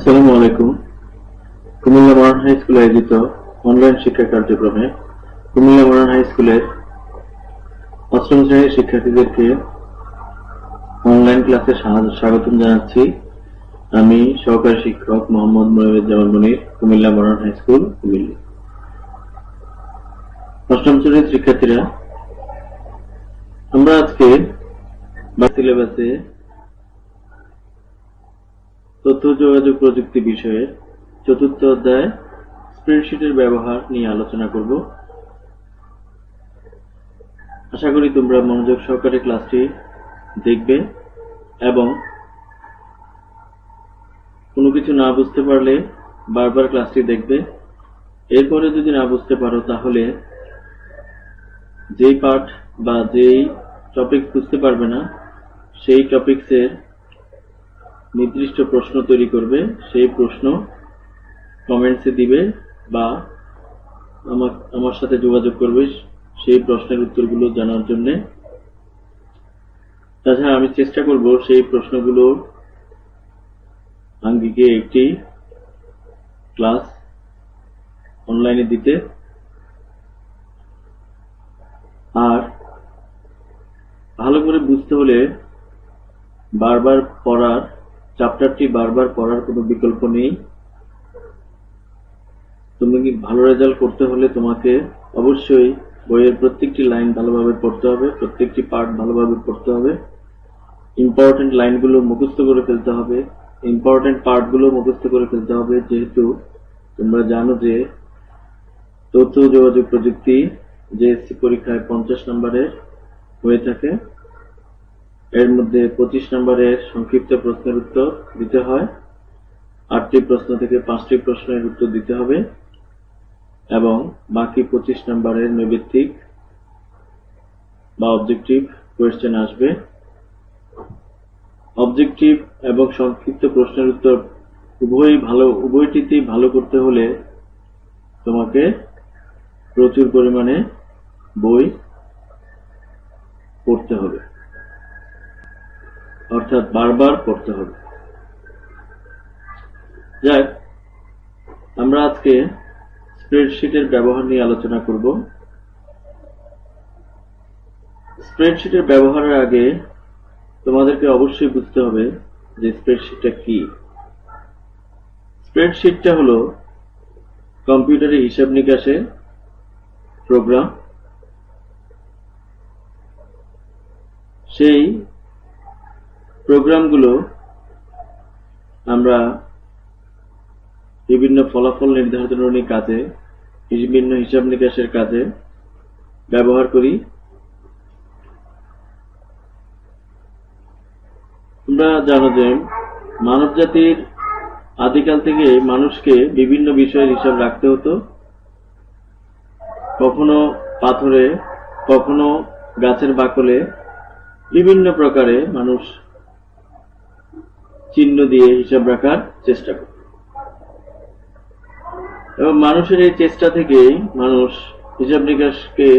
আসসালামু আলাইকুম। Comilla modern high স্কুলে আয়োজিত অনলাইন শিক্ষা কার্যক্রমে কুমিল্লা মডার্ন হাই স্কুলের অষ্টম শ্রেণীর শিক্ষার্থীদেরকে অনলাইন ক্লাসে স্বাগতম জানাচ্ছি। আমি সহকারী শিক্ষক Mohammad Moniruzzaman Monir, Comilla modern high school, Comilla. অষ্টম শ্রেণীর শিক্ষার্থীরা, আমরা আজকে সিলেবাসে তথ্য যোগাযোগ প্রযুক্তি বিষয়ে চতুর্থ অধ্যায় স্প্রেডশিটের ব্যবহার নিয়ে আলোচনা করব। আশা করি তোমরা মনোযোগ সহকারে ক্লাসটি দেখবে এবং কোনো কিছু না বুঝতে পারলে বারবার ক্লাসটি দেখবে। এরপরে যদি না বুঝতে পারো তাহলে যেই পাঠ বা যেই টপিক বুঝতে পারবে না সেই টপিকসের নির্দিষ্ট প্রশ্ন তৈরি করবে, সেই প্রশ্ন কমেন্টসে দিবে বা আমার সাথে যোগাযোগ করবে সেই প্রশ্নের উত্তরগুলো জানার জন্য। তাছাড়া আমি চেষ্টা করব সেই প্রশ্নগুলো আঙ্গিকে একটি ক্লাস অনলাইনে দিতে। আর ভালো করে বুঝতে হলে বারবার পড়ার, চ্যাপ্টারটি বারবার পড়ার কোনো বিকল্প নেই। তুমি ভালো রেজাল্ট করতে হলে তোমাকে অবশ্যই বইয়ের প্রত্যেকটি লাইন ভালোভাবে পড়তে হবে, প্রত্যেকটি পার্ট ভালোভাবে পড়তে হবে, ইম্পর্টেন্ট লাইনগুলো মুখস্থ করে ফেলতে হবে, ইম্পর্টেন্ট পার্টগুলো মুখস্থ করে ফেলতে হবে। যেহেতু তোমরা জানো যে তথ্য যোগাযোগ প্রযুক্তি জেএসসি পরীক্ষায় 50 নম্বরের হয়ে থাকে। এর মধ্যে 25 নম্বরের সংক্ষিপ্ত প্রশ্নের উত্তর দিতে হয়, 8টি প্রশ্ন থেকে 5টি প্রশ্নের উত্তর দিতে হবে এবং বাকি 25 নম্বরের নৈবেত্তিক বা অবজেক্টিভ কোয়েশ্চেন আসবে। অবজেক্টিভ এবং সংক্ষিপ্ত প্রশ্নের উত্তর উভয়টিতেই ভালো করতে হলে তোমাকে প্রচুর পরিমাণে বই পড়তে হবে, অর্থাৎ বারবার পড়তে হবে। যাক, আমরা আজকে স্প্রেডশিটের ব্যবহার নিয়ে আলোচনা করব। স্প্রেডশিটের ব্যবহারের আগে তোমাদেরকে অবশ্যই বুঝতে হবে যে স্প্রেডশিটটা কি। স্প্রেডশিটটা হলো কম্পিউটারে হিসাব নিকাশের প্রোগ্রাম। সেই প্রোগ্রামগুলো আমরা বিভিন্ন ফলাফল নির্ধারণী কাজে, বিভিন্ন হিসাব নিকাশের কাজে ব্যবহার করি। তোমরা জানো যে মানব জাতির আদিকাল থেকে মানুষকে বিভিন্ন বিষয়ের হিসাব রাখতে হতো। কখনো পাথরে, কখনো গাছের বাকলে, বিভিন্ন প্রকারে মানুষ চিহ্ন দিয়ে হিসাব রাখার চেষ্টা করত এবং মানুষের এই চেষ্টা থেকেই মানুষ হিসাব নিকাশকে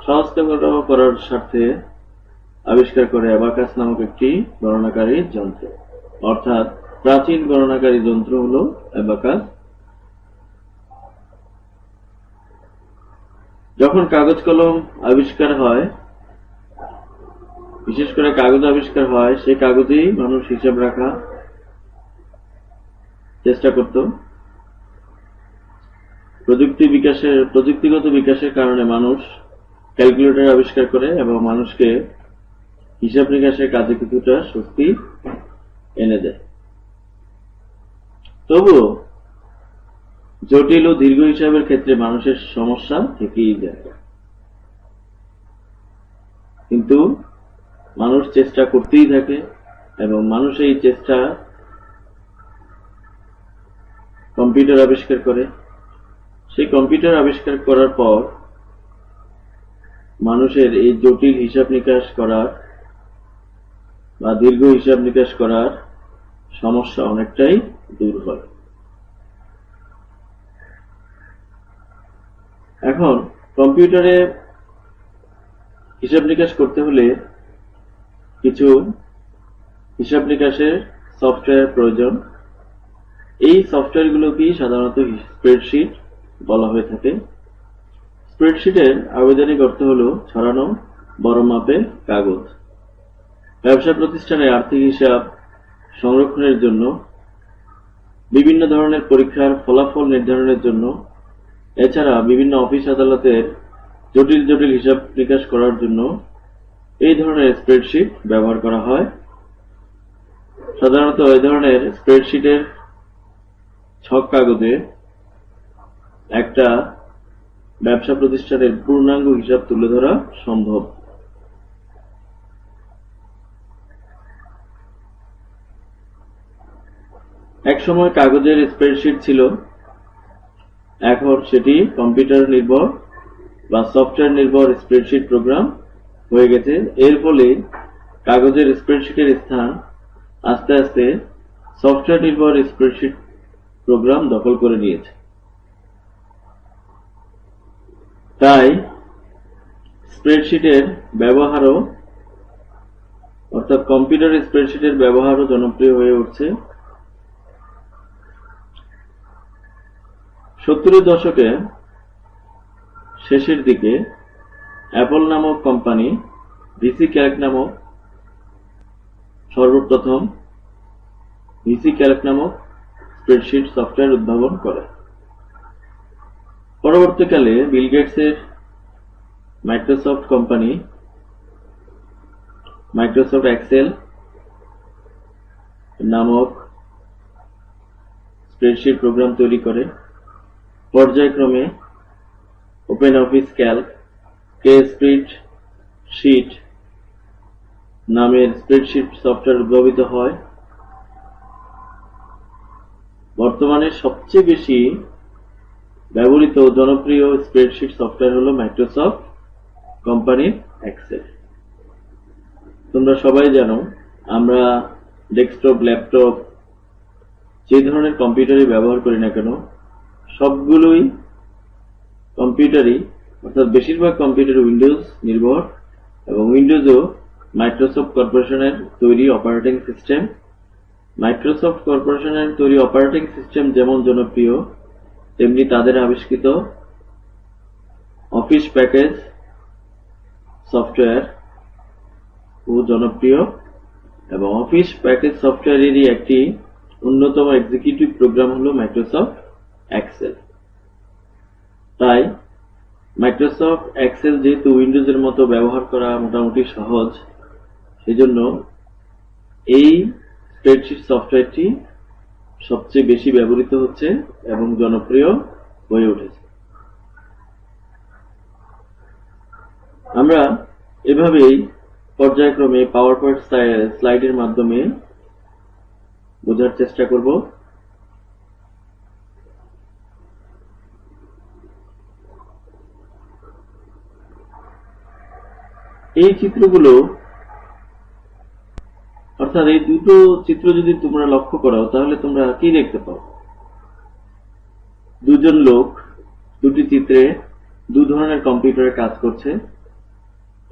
সহজতর করার স্বার্থে আবিষ্কার করে অ্যাবাকাস নামক একটি গণনাকারী যন্ত্র, অর্থাৎ প্রাচীন গণনাকারী যন্ত্র হলো অ্যাবাকাস। যখন কাগজ কলম আবিষ্কার হয়, বিশেষ করে কাগজ আবিষ্কার হয়, সেই কাগজেই মানুষ হিসাব রাখা চেষ্টা করত। প্রযুক্তিগত বিকাশের কারণে মানুষ ক্যালকুলেটর আবিষ্কার করে এবং মানুষকে হিসাব নিকাশের কাজে কিছুটা স্বস্তি এনে দেয়। তবুও জটিল ও দীর্ঘ হিসাবের ক্ষেত্রে মানুষের সমস্যা থেকেই যায়, কিন্তু মানুষ চেষ্টা করতেই থাকে এবং মানুষ এই চেষ্টা কম্পিউটার আবিষ্কার করে। সেই কম্পিউটার আবিষ্কার করার পর মানুষের এই জটিল হিসাব নিকাশ করার বা দীর্ঘ হিসাব নিকাশ করার সমস্যা অনেকটাই দূর হয়। এখন কম্পিউটারে হিসাব নিকাশ করতে হলে কিছু হিসাব নিকাশের সফটওয়্যার প্রয়োজন। এই সফটওয়্যারগুলোকেই সাধারণত স্প্রেডশিট বলা হয়ে থাকে। স্প্রেডশিটের আবেদনিক অর্থ হল ছড়ানো বড় মাপের কাগজ। ব্যবসা প্রতিষ্ঠানের আর্থিক হিসাব সংরক্ষণের জন্য, বিভিন্ন ধরনের পরীক্ষার ফলাফল নির্ধারণের জন্য, এছাড়া বিভিন্ন অফিস আদালতের জটিল জটিল হিসাব নিকাশ করার জন্য এই ধরনের স্প্রেডশিট ব্যবহার করা হয়। সাধারণত এই ধরনের স্প্রেডশিটের ছক কাগজে একটা ব্যবসা প্রতিষ্ঠানের পূর্ণাঙ্গ হিসাব তুলে ধরা সম্ভব। একসময় কাগজের স্প্রেডশিট ছিল, এখন সেটি কম্পিউটার নির্ভর বা সফটওয়্যার নির্ভর স্প্রেডশিট প্রোগ্রাম হয়ে গেছে। এর ফলে কাগজের স্প্রেডশিটের স্থান আস্তে আস্তে সফটওয়্যার নির্ভর স্প্রেডশিট প্রোগ্রাম দখল করে নিয়েছে। তাই স্প্রেডশিটের ব্যবহারও, অর্থাৎ কম্পিউটার স্প্রেডশিটের ব্যবহারও জনপ্রিয় হয়ে উঠছে। 70-এর দশকে শেষের দিকে অ্যাপল নামক কোম্পানি ভিসি ক্যালক নামক সর্বপ্রথম ভিসি ক্যালক নামক স্প্রেডশিট সফটওয়্যার উদ্ভাবন করে। পরবর্তীকালে বিল গেটসের মাইক্রোসফট কোম্পানি মাইক্রোসফট এক্সেল নামক স্প্রেডশিট প্রোগ্রাম তৈরি করে। পর্যায়ক্রমে ওপেন অফিস ক্যালক, কে স্প্রেডশিট নামের স্প্রেডশিট সফটওয়্যার উদ্ভাবিত হয়। বর্তমানে সবচেয়ে বেশি ব্যবহৃত জনপ্রিয় স্প্রেডশিট সফটওয়্যার হলো মাইক্রোসফট কোম্পানির এক্সেল। তোমরা সবাই জানো, আমরা ডেস্কটপ, ল্যাপটপ, যে ধরনের কম্পিউটারই ব্যবহার করি না কেন, সবগুলোই কম্পিউটারই, অর্থাৎ বেশিরভাগ কম্পিউটার উইন্ডোজ নির্ভর, এবং উইন্ডোজও মাইক্রোসফট কর্পোরেশনের তৈরি অপারেটিং সিস্টেম। মাইক্রোসফট কর্পোরেশনের তৈরি অপারেটিং সিস্টেম যেমন জনপ্রিয়, তেমনি তাদের আবিষ্কৃত অফিস প্যাকেজ সফটওয়্যার ও জনপ্রিয়, এবং অফিস প্যাকেজ সফটওয়্যারেরই একটি অন্যতম এক্সিকিউটিভ প্রোগ্রাম হলো মাইক্রোসফট এক্সেল। তাই মাইক্রোসফট এক্সেল যেহেতু উইন্ডোজের মতো ব্যবহার করা মোটামুটি সহজ, সেজন্য এই স্প্রেডশিট সফটওয়্যারটি সবচেয়ে বেশি ব্যবহৃত হচ্ছে এবং জনপ্রিয় হয়ে উঠেছে। আমরা এভাবেই পর্যায়ক্রমে পাওয়ার পয়েন্ট স্লাইডের মাধ্যমে বোঝার চেষ্টা করব। এই চিত্রগুলো, অর্থাৎ এই দুটো চিত্র যদি তোমরা লক্ষ্য করো, তাহলে তোমরা কি দেখতে পাও? দুজন লোক দুটি চিত্রে দু ধরনের কম্পিউটারে কাজ করছে।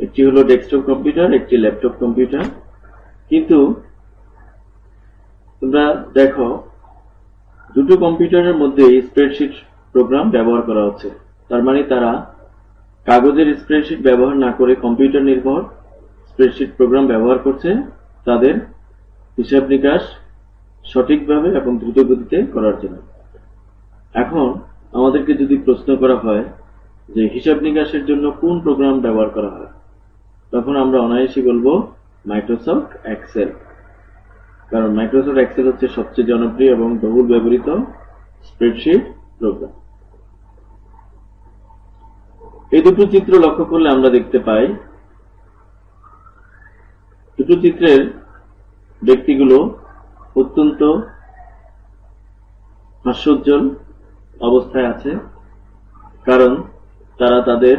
একটি হলো ডেস্কটপ কম্পিউটার, একটি ল্যাপটপ কম্পিউটার। কিন্তু তোমরা দেখো, দুটো কম্পিউটারের মধ্যে স্প্রেডশিট প্রোগ্রাম ব্যবহার করা হচ্ছে। তার মানে তারা কাগজের স্প্রেডশিট ব্যবহার না করে কম্পিউটার নির্ভর স্প্রেডশিট প্রোগ্রাম ব্যবহার করছে তাদের হিসাব নিকাশ সঠিকভাবে এবং দ্রুত গতিতে করার জন্য। এখন আমাদেরকে যদি প্রশ্ন করা হয় যে হিসাব নিকাশের জন্য কোন প্রোগ্রাম ব্যবহার করা হয়, তখন আমরা অনায়াসই বলবো মাইক্রোসফট এক্সেল। কারণ মাইক্রোসফট এক্সেল হচ্ছে সবচেয়ে জনপ্রিয় এবং বহুল ব্যবহৃত স্প্রেডশিট প্রোগ্রাম। এই দুটো চিত্র লক্ষ্য করলে আমরা দেখতে পাই, দুটো চিত্রের ব্যক্তিগুলো অত্যন্ত হাস্যোজ্জ্বল অবস্থায় আছে, কারণ তারা তাদের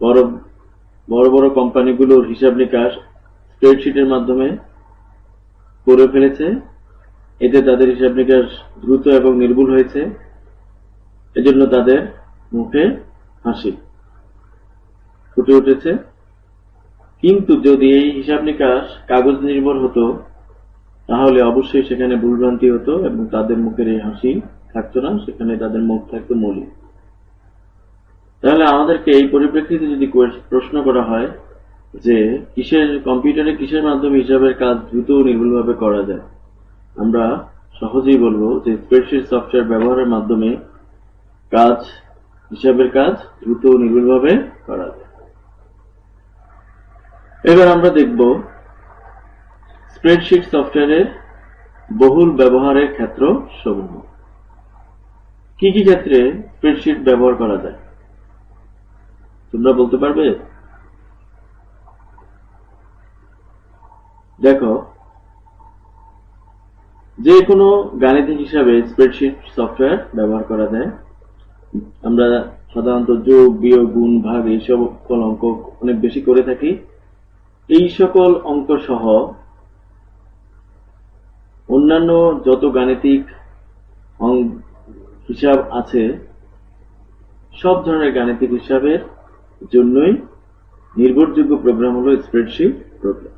বড় বড় কোম্পানিগুলোর হিসাব নিকাশ স্প্রেডশিটের মাধ্যমে করে ফেলেছে। এতে তাদের হিসাব নিকাশ দ্রুত এবং নির্ভুল হয়েছে, এজন্য তাদের মুখে হাসি ফুটে উঠেছে। কিন্তু যদি এই হিসাব নিকাশ কাগজ নির্ভর হতো, তাহলে অবশ্যই সেখানে ভুলভ্রান্তি হতো এবং তাদের মুখের এই হাসি থাকতো না, সেখানে তাদের মুখ থাকতো মলিন। তাহলে আমাদেরকে এই পরিপ্রেক্ষিতে যদি প্রশ্ন করা হয় যে কম্পিউটারে কিসের মাধ্যমে হিসাবের কাজ দ্রুত ও নির্ভুলভাবে করা যায়, আমরা সহজেই বলবো যে স্প্রেডশিট সফটওয়্যার ব্যবহারের মাধ্যমে হিসাবের কাজ দ্রুত ও নির্ভুলভাবে করা যায়। এবার আমরা দেখব স্প্রেডশিট সফটওয়্যারের বহুল ব্যবহারের ক্ষেত্র সমূহ। কি কি ক্ষেত্রে স্প্রেডশিট ব্যবহার করা যায় তোমরা বলতে পারবে? দেখো, যে কোনো গাণিতিক হিসাবে স্প্রেডশিট সফটওয়্যার ব্যবহার করা যায়। আমরা সাধারণত যোগ, বিয়োগ, গুণ, ভাগ এই সকল অঙ্ক অনেক বেশি করে থাকি। এই সকল অঙ্ক সহ অন্যান্য যত গাণিতিক হিসাব আছে, সব ধরনের গাণিতিক হিসাবের জন্যই নির্ভরযোগ্য প্রোগ্রাম হলো স্প্রেডশিট প্রোগ্রাম।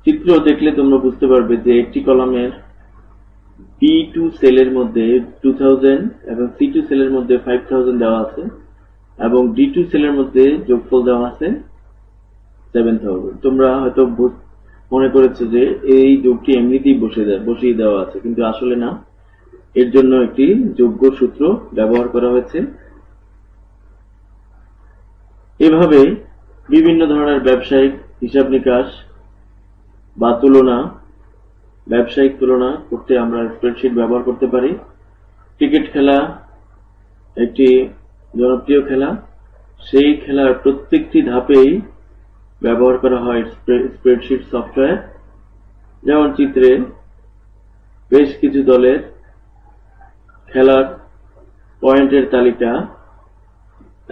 চিত্র দেখলে তোমরা বুঝতে পারবে যে একটি কলামের B2 সেলের মধ্যে 2000 এবং C2 সেলের মধ্যে 5000 দেওয়া আছে এবং D2 সেলের মধ্যে যোগফল দেওয়া আছে 7000। তোমরা হয়তো মনে করেছো যে এই যোগটি এমনিতেই বসিয়ে দেওয়া আছে, কিন্তু আসলে না, এর জন্য একটি যোগ্য সূত্র ব্যবহার করা হয়েছে। এভাবে বিভিন্ন ধরনের ব্যবসায়িক হিসাব নিকাশ বা ব্যবসায়িক তুলনা করতে আমরা স্প্রেডশিট ব্যবহার করতে পারি। ক্রিকেট খেলা একটি জনপ্রিয় খেলা, সেই খেলার প্রত্যেকটি ধাপেই ব্যবহার করা হয় স্প্রেডশিট সফটওয়্যার। যেমন চিত্রে বেশ কিছু দলের খেলার পয়েন্টের তালিকা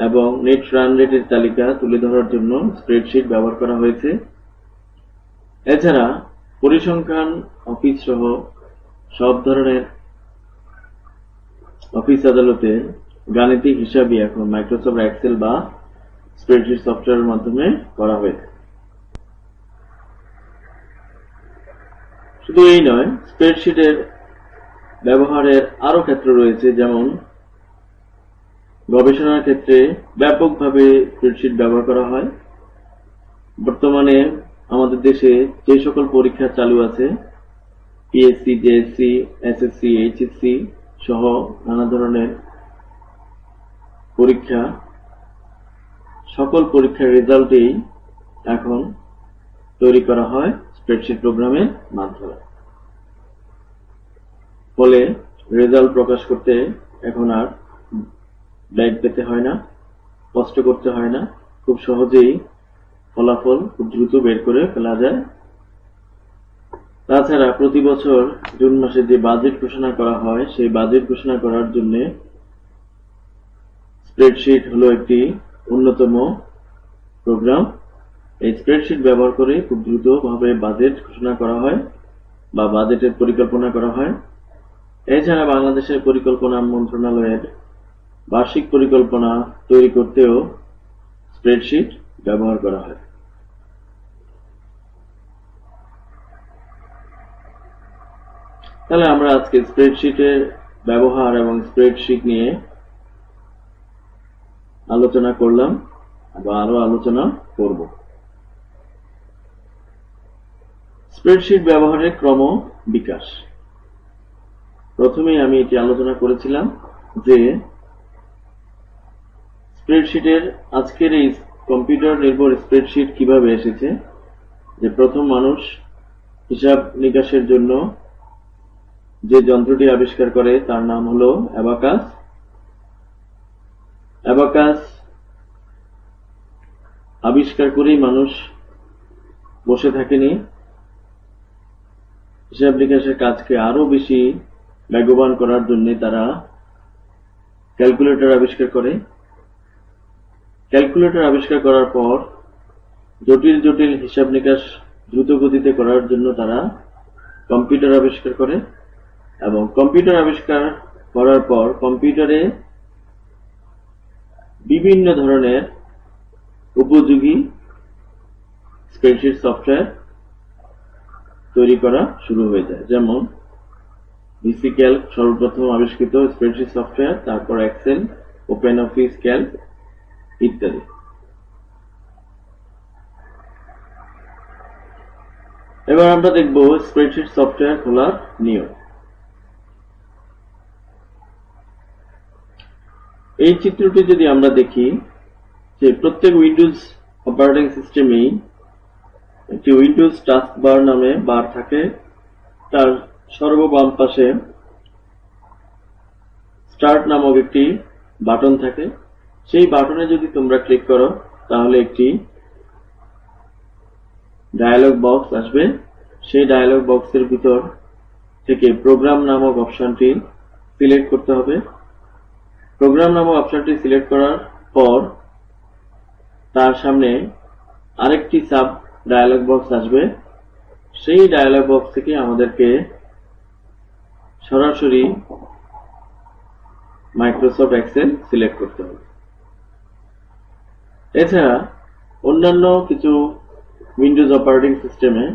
এবং নেট রান রেটের তালিকা তুলে ধরার জন্য স্প্রেডশিট ব্যবহার করা হয়েছে। এছাড়া পরিসংখ্যান অফিস সহ সব ধরনের অফিস আদালতে গাণিতিক হিসাবই এখন মাইক্রোসফট এক্সেল বা স্প্রেডশিট সফটওয়্যারের মাধ্যমে করা হয়ে থাকে। শুধু এই নয়, স্প্রেডশিটের ব্যবহারের আরো ক্ষেত্র রয়েছে, যেমন গবেষণার ক্ষেত্রে ব্যাপকভাবে স্প্রেডশিট ব্যবহার করা হয়। বর্তমানে আমাদের দেশে যে সকল পরীক্ষা চালু আছে, পিএসসি, জেএসসি, এসএসসি, এইচএসসি সহ নানা ধরনের পরীক্ষা, সকল পরীক্ষার রেজাল্টেই এখন তৈরি করা হয় স্প্রেডশিট প্রোগ্রামের মাধ্যমে। ফলে রেজাল্ট প্রকাশ করতে এখন আর ব্যাগ পেতে হয় না, কষ্ট করতে হয় না, খুব সহজেই ফলাফল খুব দ্রুত বের করে ফেলা যায়। তাছাড়া প্রতি বছর জুন মাসে যে বাজেট ঘোষণা করা হয়, সেই বাজেট ঘোষণা করার জন্য স্প্রেডশিট হলো একটি অন্যতম প্রোগ্রাম। এই স্প্রেডশিট ব্যবহার করে খুব দ্রুতভাবে বাজেট ঘোষণা করা হয় বা বাজেটের পরিকল্পনা করা হয়। এছাড়া বাংলাদেশের পরিকল্পনা মন্ত্রণালয়ের বার্ষিক পরিকল্পনা তৈরি করতেও স্প্রেডশিট ব্যবহার করা হয়। তাহলে আমরা আজকে স্প্রেডশিটের ব্যবহার এবং স্প্রেডশিট নিয়ে আলোচনা করলাম বা আরো আলোচনা করব। স্প্রেডশিট ব্যবহারের ক্রম বিকাশ। প্রথমেই আমি এটি আলোচনা করেছিলাম যে স্প্রেডশিটের আজকের এই কম্পিউটার নির্ভর স্প্রেডশিট কিভাবে এসেছে। যে প্রথম মানুষ হিসাব নিকাশের জন্য যে যন্ত্রটি আবিষ্কার করে তার নাম হলো অ্যাবাকাস। অ্যাবাকাস আবিষ্কার করেই মানুষ বসে থাকেনি, হিসাব নিকাশের কাজকে আরো বেশি বেগবান করার জন্য তারা ক্যালকুলেটর আবিষ্কার করে। ক্যালকুলেটর আবিষ্কার করার পর জটিল জটিল হিসাব নিকাশ দ্রুত গতিতে করার জন্য তারা কম্পিউটার আবিষ্কার করে এবং কম্পিউটার আবিষ্কার করার পর কম্পিউটারে বিভিন্ন ধরনের উপযোগী স্প্রেডশিট সফটওয়্যার তৈরি করা শুরু হয়ে যায়। যেমন ভিসি ক্যালক সর্বপ্রথম আবিষ্কৃত স্প্রেডশিট সফটওয়্যার, তারপর এক্সেল, ওপেন অফিস ক্যালক ইত্যাদি। এবার আমরা দেখব স্প্রেডশিট সফটওয়্যার খোলার নিয়ম। এই চিত্রটি যদি আমরা দেখি যে প্রত্যেক উইন্ডোজ অপারেটিং সিস্টেমেই একটি উইন্ডোজ টাস্ক বার নামে বার থাকে, তার সর্ববাম পাশে স্টার্ট নামক একটি বাটন থাকে। সেই বাটনে যদি তোমরা ক্লিক করো তাহলে একটি ডায়ালগ বক্স আসবে। সেই ডায়ালগ বক্সের ভিতর থেকে প্রোগ্রাম নামক অপশনটি সিলেক্ট করতে হবে। প্রোগ্রাম নামক অপশনটি সিলেক্ট করার পর তার সামনে আরেকটি সাব ডায়ালগ বক্স আসবে। সেই ডায়ালগ বক্স থেকে আমাদেরকে সরাসরি মাইক্রোসফট এক্সেল সিলেক্ট করতে হবে। এছাড়া অন্যান্য কিছু উইন্ডোজ অপারেটিং সিস্টেমে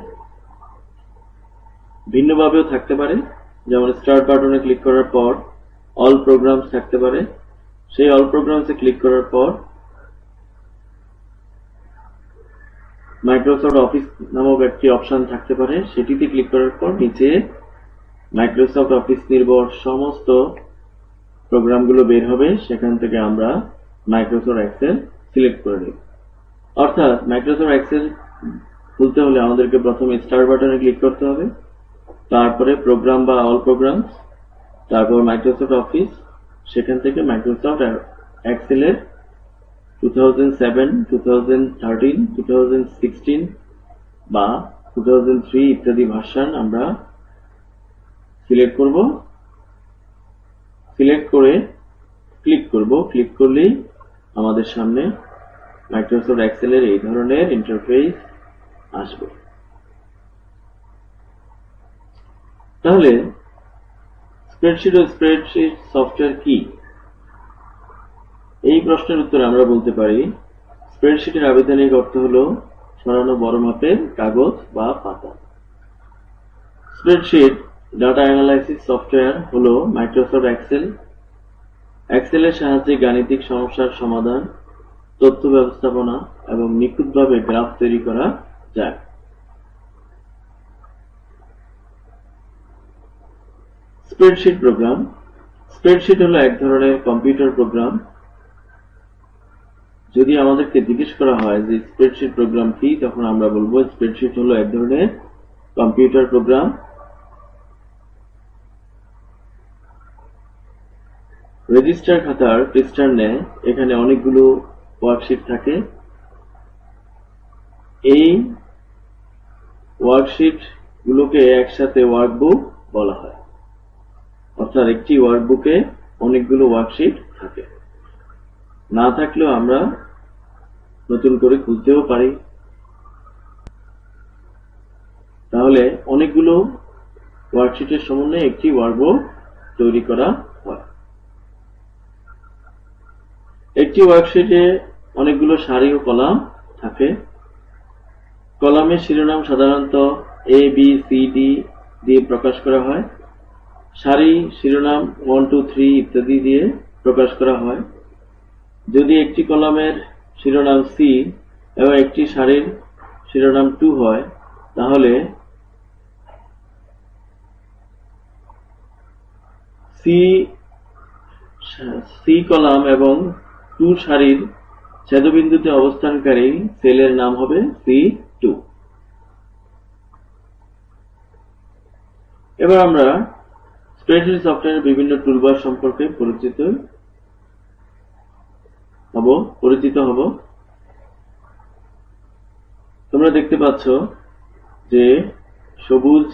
ভিন্নভাবেও থাকতে পারে। যেমন স্টার্ট বাটনে ক্লিক করার পর অল প্রোগ্রামস থাকতে পারে। সেই অল প্রোগ্রামসে ক্লিক করার পর মাইক্রোসফট অফিস নামক একটি অপশন থাকতে পারে। সেটিতে ক্লিক করার পর নিচে মাইক্রোসফট অফিস নির্ভর সমস্ত প্রোগ্রামগুলো বের হবে। সেখান থেকে আমরা মাইক্রোসফট এক্সেল সিলেক্ট করে নেব। অর্থাৎ মাইক্রোসফট এক্সেল খুলতে হলে আমাদেরকে প্রথমে স্টার্ট বাটনে ক্লিক করতে হবে, তারপরে প্রোগ্রাম বা অল প্রোগ্রামস, তারপর মাইক্রোসফট অফিস, সেখান থেকে মাইক্রোসফট এক্সেল এর 2007, 2013, 2016 বা 2003 ইত্যাদি ভার্সন আমরা সিলেক্ট করব। সিলেক্ট করে ক্লিক করব। ক্লিক করলেই আমাদের সামনে মাইক্রোসফট এক্সেল এর এই ধরনের ইন্টারফেস আসবে। তাহলে স্প্রেডশিট ও স্প্রেডশিট সফটওয়্যার কি? এই প্রশ্নের উত্তরে আমরা বলতে পারি স্প্রেডশিটের আবিধানিক অর্থ হলো ছড়ানো বড় মাপের কাগজ বা পাতা। স্প্রেডশিট ডাটা অ্যানালাইসিস সফটওয়্যার হলো মাইক্রোসফট এক্সেল। এক্সেলের সাহায্যে গাণিতিক সমস্যার সমাধান, তথ্য ব্যবস্থাপনা এবং নিখুঁতভাবে গ্রাফ তৈরি করা যায়। Spreadsheet programme. স্প্রেডশিট হলো এক ধরনের কম্পিউটার প্রোগ্রাম। যদি আমাদেরকে জিজ্ঞেস করা হয় যে স্প্রেডশিট প্রোগ্রাম কি, তখন আমরা বলবো স্প্রেডশিট হলো এক ধরনের কম্পিউটার প্রোগ্রাম। রেজিস্টার খাতার পৃষ্ঠার ন্যায় এখানে অনেকগুলো ওয়ার্কশিট থাকে। এই ওয়ার্কশিট গুলোকে একসাথে ওয়ার্কবুক বলা হয়। অর্থাৎ একটি ওয়ার্কবুকে অনেকগুলো ওয়ার্কশিট থাকে। না থাকলেও আমরা নতুন করে খুলতেও পারি। তাহলে অনেকগুলো ওয়ার্কশিটের সমন্বয়ে একটি ওয়ার্কবুক তৈরি করা হয়। একটি ওয়ার্কশিটে অনেকগুলো সারি ও কলাম থাকে। কলামের শিরোনাম সাধারণত এ, বি, সি, ডি দিয়ে প্রকাশ করা হয়। সারি শিরোনাম 1, 2, 3 ইত্যাদি দিয়ে প্রকাশ করা হয়। যদি একটি কলামের শিরোনাম সি এবং একটি সারির শিরোনাম 2 হয়, তাহলে সি কলাম এবং 2 সারির ছেদবিন্দুতে অবস্থানকারী সেলের নাম হবে C2। এবার আমরা স্প্রেডশিট সফটওয়্যারের বিভিন্ন টুলবার সম্পর্কে পরিচিত হব। তোমরা দেখতে পাচ্ছ যে সবুজ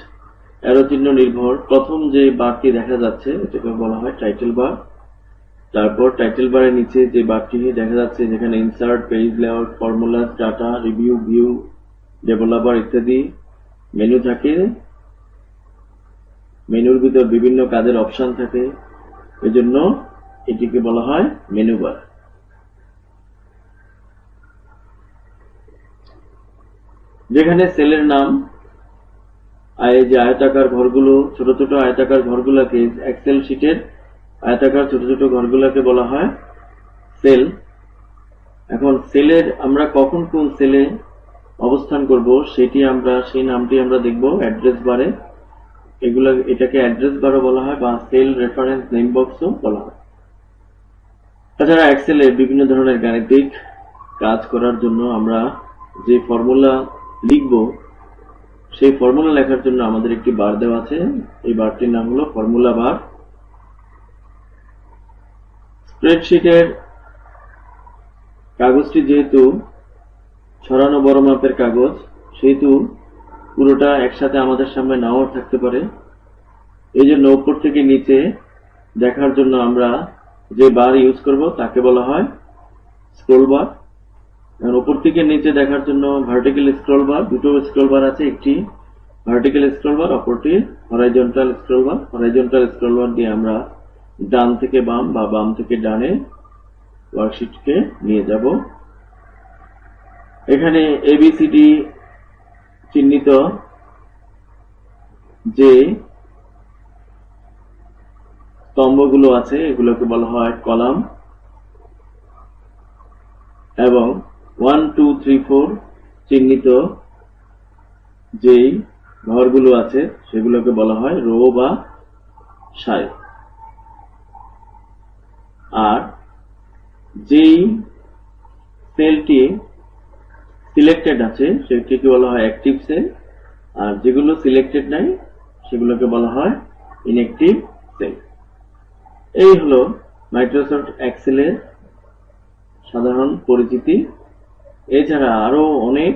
অ্যারো চিহ্ন নির্ভর প্রথম যে বারটি দেখা যাচ্ছে এটাকে বলা হয় টাইটেল বার। তারপর টাইটেল বারের নিচে যে বারটি দেখা যাচ্ছে যেখানে insert, page layout, formulas, data, review, view, developer ইত্যাদি মেনু থাকে। মেনুর ভিতর বিভিন্ন কাজের অপশন থাকে, এজন্য এটিকে বলা হয় মেনু বার। যেখানে সেলের নাম এই যে আয়তাকার ঘরগুলো, ছোট ছোট আয়তাকার ঘরগুলোকে, এক্সেল শিটের আয়তাকার ছোট ছোট ঘরগুলোকে বলা হয় সেল। এখন সেলের আমরা কখন কোন সেলে অবস্থান করব সেই নামটি আমরা দেখব অ্যাড্রেস বারে। এটাকে অ্যাড্রেস বারও বলা হয় বা সেল রেফারেন্স নেম বক্সও বলা হয়। তাছাড়া এক্সেলে বিভিন্ন ধরনের গাণিতিক কাজ করার জন্য আমরা যে ফর্মুলা লিখব, সেই ফর্মুলা লেখার জন্য আমাদের একটি বার দেওয়া আছে। এই বারটির নাম হলো ফর্মুলা বার। স্প্রেডশিটের কাগজটি যেহেতু ছড়ানো বড় মাপের কাগজ, সেহেতু পুরোটা একসাথে আমাদের সামনে নাও থাকতে পারে। এই জন্য উপর থেকে নিচে দেখার জন্য আমরা যে বার ইউজ করব তাকে বলা হয় স্ক্রোল বার। উপর থেকে নিচে দেখার জন্য ভার্টিক্যাল স্ক্রোল বার, দুটো স্ক্রোল বার আছে, একটি ভার্টিক্যাল স্ক্রোল বার, অপরটি হরাইজন্টাল স্ক্রোল বার। হরাইজন্টাল স্ক্রোল বার দিয়ে আমরা ডান থেকে বাম বা বাম থেকে ডানে ওয়ার্কশিটকে নিয়ে যাব। এখানে এবিসিডি চিহ্নিত যে স্তম্ভগুলো আছে এগুলোকে বলা হয় কলাম, এবং 1 2 3 4 চিহ্নিত যেই ঘরগুলো আছে সেগুলোকে বলা হয় রো বা সারি। আর যেই সেলটি সিলেক্টেড আছে সেটিকে বলা হয় অ্যাক্টিভ সেল, আর যেগুলো সিলেক্টেড নাই সেগুলোকে বলা হয় ইনঅ্যাক্টিভ সেল। এই হলো মাইক্রোসফট এক্সেলের সাধারণ পরিচিতি। এছাড়া আরো অনেক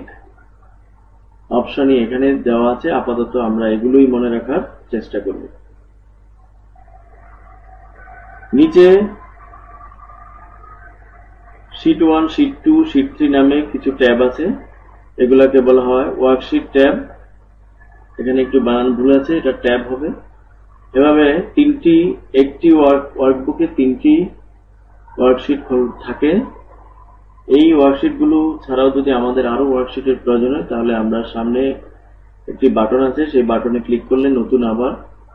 অপশনই এখানে দেওয়া আছে, আপাতত আমরা এগুলোই মনে রাখার চেষ্টা করব। নিচে শীট 1, শীট 2, শীট 3 নামে কিছু ট্যাব আছে, এগুলাকে বলা হয় ওয়ার্কশিট ট্যাব। এখানে একটু বানান ভুল আছে, এটা ট্যাব হবে। এভাবে একটি ওয়ার্কবুকে 3টি ওয়ার্কশিট থাকে। এই ওয়ার্কশিটগুলো ছাড়াও যদি আমাদের আরো ওয়ার্কশিটের প্রয়োজন হয় তাহলে আমরা সামনে একটি বাটন আছে, সেই বাটনে ক্লিক করলে নতুন আবার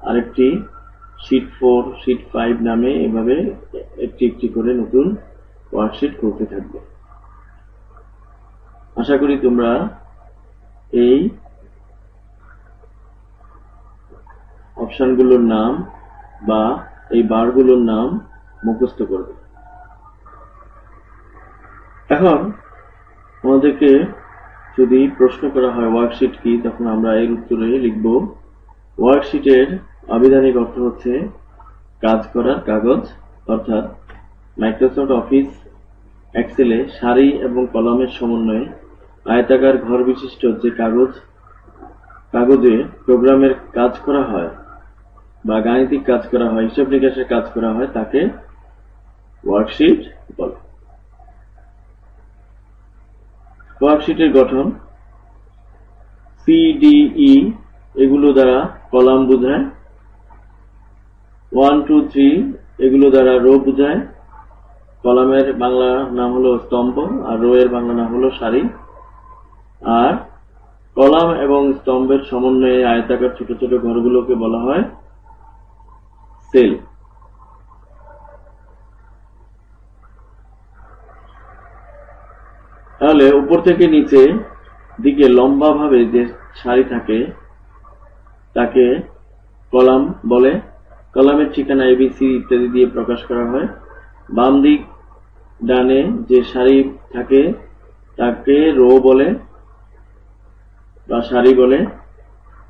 আরেকটি শীট 4, শীট 5 নামে এভাবে একটি একটি করে নতুন ওয়ার্কশিট খুলতে থাকবে। আশা করি তোমরা এই অপশনগুলোর নাম বা এই বারগুলোর নাম মুখস্থ করবে। এখন আমাদেরকে যদি প্রশ্ন করা হয় ওয়ার্কশিট কি, তখন আমরা এর উত্তরে লিখব ওয়ার্কশিটের আবিধানিক অর্থ হচ্ছে কাজ করার কাগজ। অর্থাৎ মাইক্রোসফট অফিস এক্সেলে সারি এবং কলামের সমন্বয়ে আয়তাকার ঘর বিশিষ্ট যে কাগজে প্রোগ্রামের কাজ করা হয় বা গাণিতিক কাজ করা হয়, হিসাব নিকাশের কাজ করা হয়, তাকে ওয়ার্কশিট বলে। ওয়ার্কশিটের গঠন CDE এগুলো দ্বারা কলাম বোঝায়, 1 2 3 এগুলো দ্বারা রো বোঝায়। কলামের বাংলা নাম হলো স্তম্ভ আর রো এর বাংলা নাম হলো সারি। আর কলাম এবং স্তম্ভের সমন্বয়ে আয়তাকার ছোট ছোট ঘরগুলোকে বলা হয় সেল। তাহলে উপর থেকে নিচে দিকে লম্বা ভাবে যে সারি থাকে তাকে কলাম বলে। কলামের ঠিকানা ABC ইত্যাদি দিয়ে প্রকাশ করা হয়। বাম দিক ডানে যে সারি থাকে তাকে রো বলে বা সারি বলে।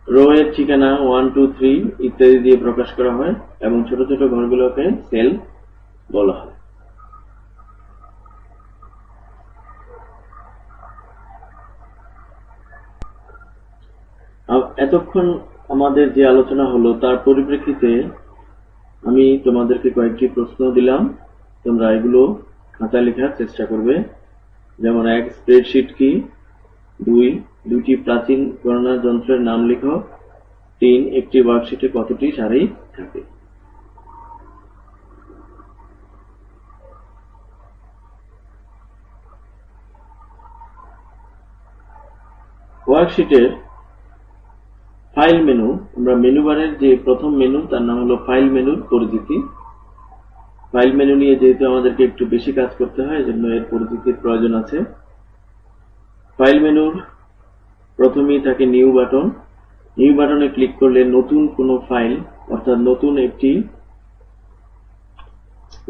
রো এর ঠিকানা 1 2 3 ইত্যাদি দিয়ে প্রকাশ করা হয় এবং ছোট ছোট ঘরগুলোকে সেল বলা হয়। এতক্ষণ আমাদের যে আলোচনা হলো তার পরিপ্রেক্ষিতে আমি তোমাদেরকে কয়েকটি প্রশ্ন দিলাম, তোমরা এগুলো খাতায় লেখার চেষ্টা করবে। যেমন 1 স্প্রেডশিট কি, 2 দুইটি প্রাচীন গণনা যন্ত্রের নাম লিখো, 3 একটি ওয়ার্কশিটে কতটি সারি থাকে। ওয়ার্কশিটের ফাইল মেনু, আমরা মেনু বারের যে প্রথম মেনু তার নাম হলো ফাইল মেনুর পরিচিতি। ফাইল মেনু নিয়ে যেহেতু আমাদেরকে একটু বেশি কাজ করতে হয়, এজন্য এর পরিচিতির প্রয়োজন আছে। ফাইল মেনুর প্রথমেই থাকে নিউ বাটন। নিউ বাটনে ক্লিক করলে নতুন কোনো ফাইল অর্থাৎ নতুন একটি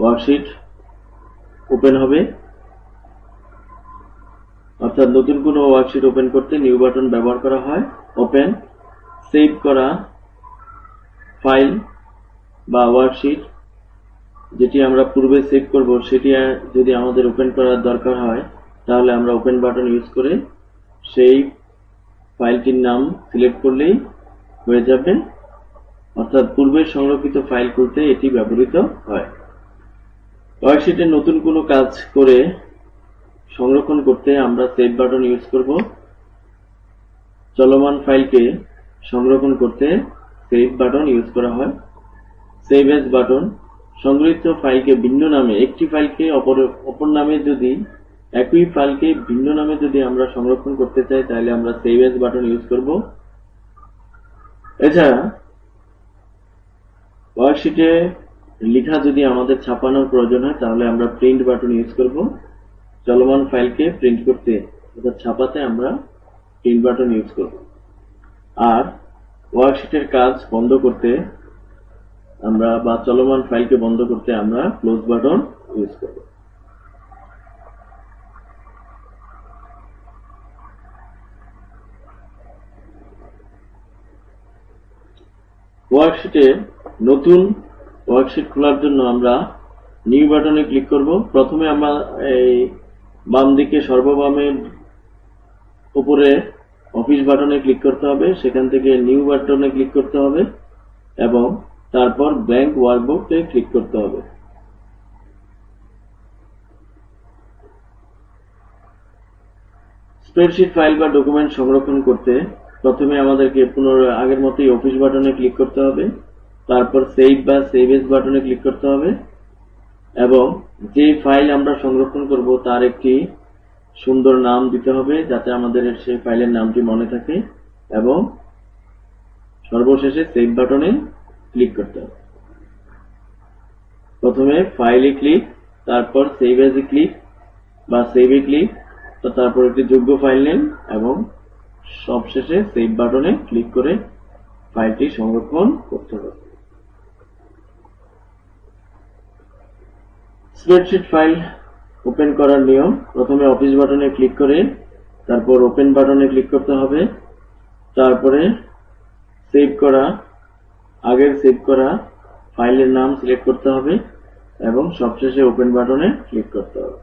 ওয়ার্কশিট ওপেন হবে। অর্থাৎ নতুন কোনো ওয়ার্কশিট ওপেন করতে নিউ বাটন ব্যবহার করা হয়। ওপেন, সেভ করা ফাইল বা ওয়ার্কশিট যেটি আমরা পূর্বে সেভ করব, সেটি যদি আমাদের ওপেন করার দরকার হয় তাহলে আমরা ওপেন বাটন ইউজ করে সেই ফাইলটির নাম সিলেক্ট করলেই হয়ে যাবে। অর্থাৎ পূর্বে সংরক্ষিত ফাইল খুলতে এটি ব্যবহৃত হয়। ওয়ার্কশিটে নতুন কোনো কাজ করে সংরক্ষণ করতে আমরা সেভ বাটন ইউজ করব। চলমান ফাইলকে সংরক্ষণ করতে সেভ বাটন ইউজ করা হয়। সেভ এজ বাটন, সংগৃহীত ফাইলকে ভিন্ন নামে, একটি ফাইলকে অপর নামে যদি একই ফাইলকে ভিন্ন নামে যদি আমরা সংরক্ষণ করতে চাই তাহলে আমরা সেভ এজ বাটন ইউজ করব। এছাড়া ওয়ার্কশিটে লেখা যদি আমাদের ছাপানোর প্রয়োজন হয় তাহলে আমরা প্রিন্ট বাটন ইউজ করব। চলমান ফাইলকে প্রিন্ট করতে অর্থাৎ ছাপাতে আমরা প্রিন্ট বাটন ইউজ করব। আর ওয়ার্কশিটের কাজ বন্ধ করতে আমরা বা চলমান ফাইলকে বন্ধ করতে আমরা ক্লোজ বাটন ইউজ করব। ওয়ার্কশিটে নতুন ওয়ার্কশিট খোলার জন্য আমরা নিউ বাটনে ক্লিক করব। প্রথমে আমরা এই বাম দিকে সর্ববামের উপরে অফিস বাটনে ক্লিক করতে হবে, সেখান থেকে নিউ বাটনে ক্লিক করতে হবে এবং তারপর ব্ল্যাঙ্ক ওয়ার্কবুকে ক্লিক করতে হবে। স্প্রেডশিট ফাইল বা ডকুমেন্ট সংরক্ষণ করতে প্রথমে আমাদেরকে পুনরায় আগের মতোই অফিস বাটনে ক্লিক করতে হবে, তারপর সেভ বা সেভ এজ বাটনে ক্লিক করতে হবে এবং যে ফাইল আমরা সংরক্ষণ করব তার একটি সুন্দর নাম দিতে হবে যাতে আমাদের সেই ফাইলের নামটি মনে থাকে এবং সর্বশেষে সেভ বাটনে ক্লিক করতে হবে। প্রথমে ফাইলে ক্লিক, তারপর সেভ এজ এ ক্লিক বা সেভে ক্লিক, তারপর একটি যোগ্য ফাইল নেম এবং সবশেষে সেভ বাটনে ক্লিক করে ফাইলটি সংরক্ষণ করতে হবে। স্প্রেডশিট ফাইল ওপেন করার নিয়ম, প্রথমে অফিস বাটনে ক্লিক করে তারপর ওপেন বাটনে ক্লিক করতে হবে, তারপরে আগের সেভ করা ফাইলের নাম সিলেক্ট করতে হবে এবং সবশেষে ওপেন বাটনে ক্লিক করতে হবে।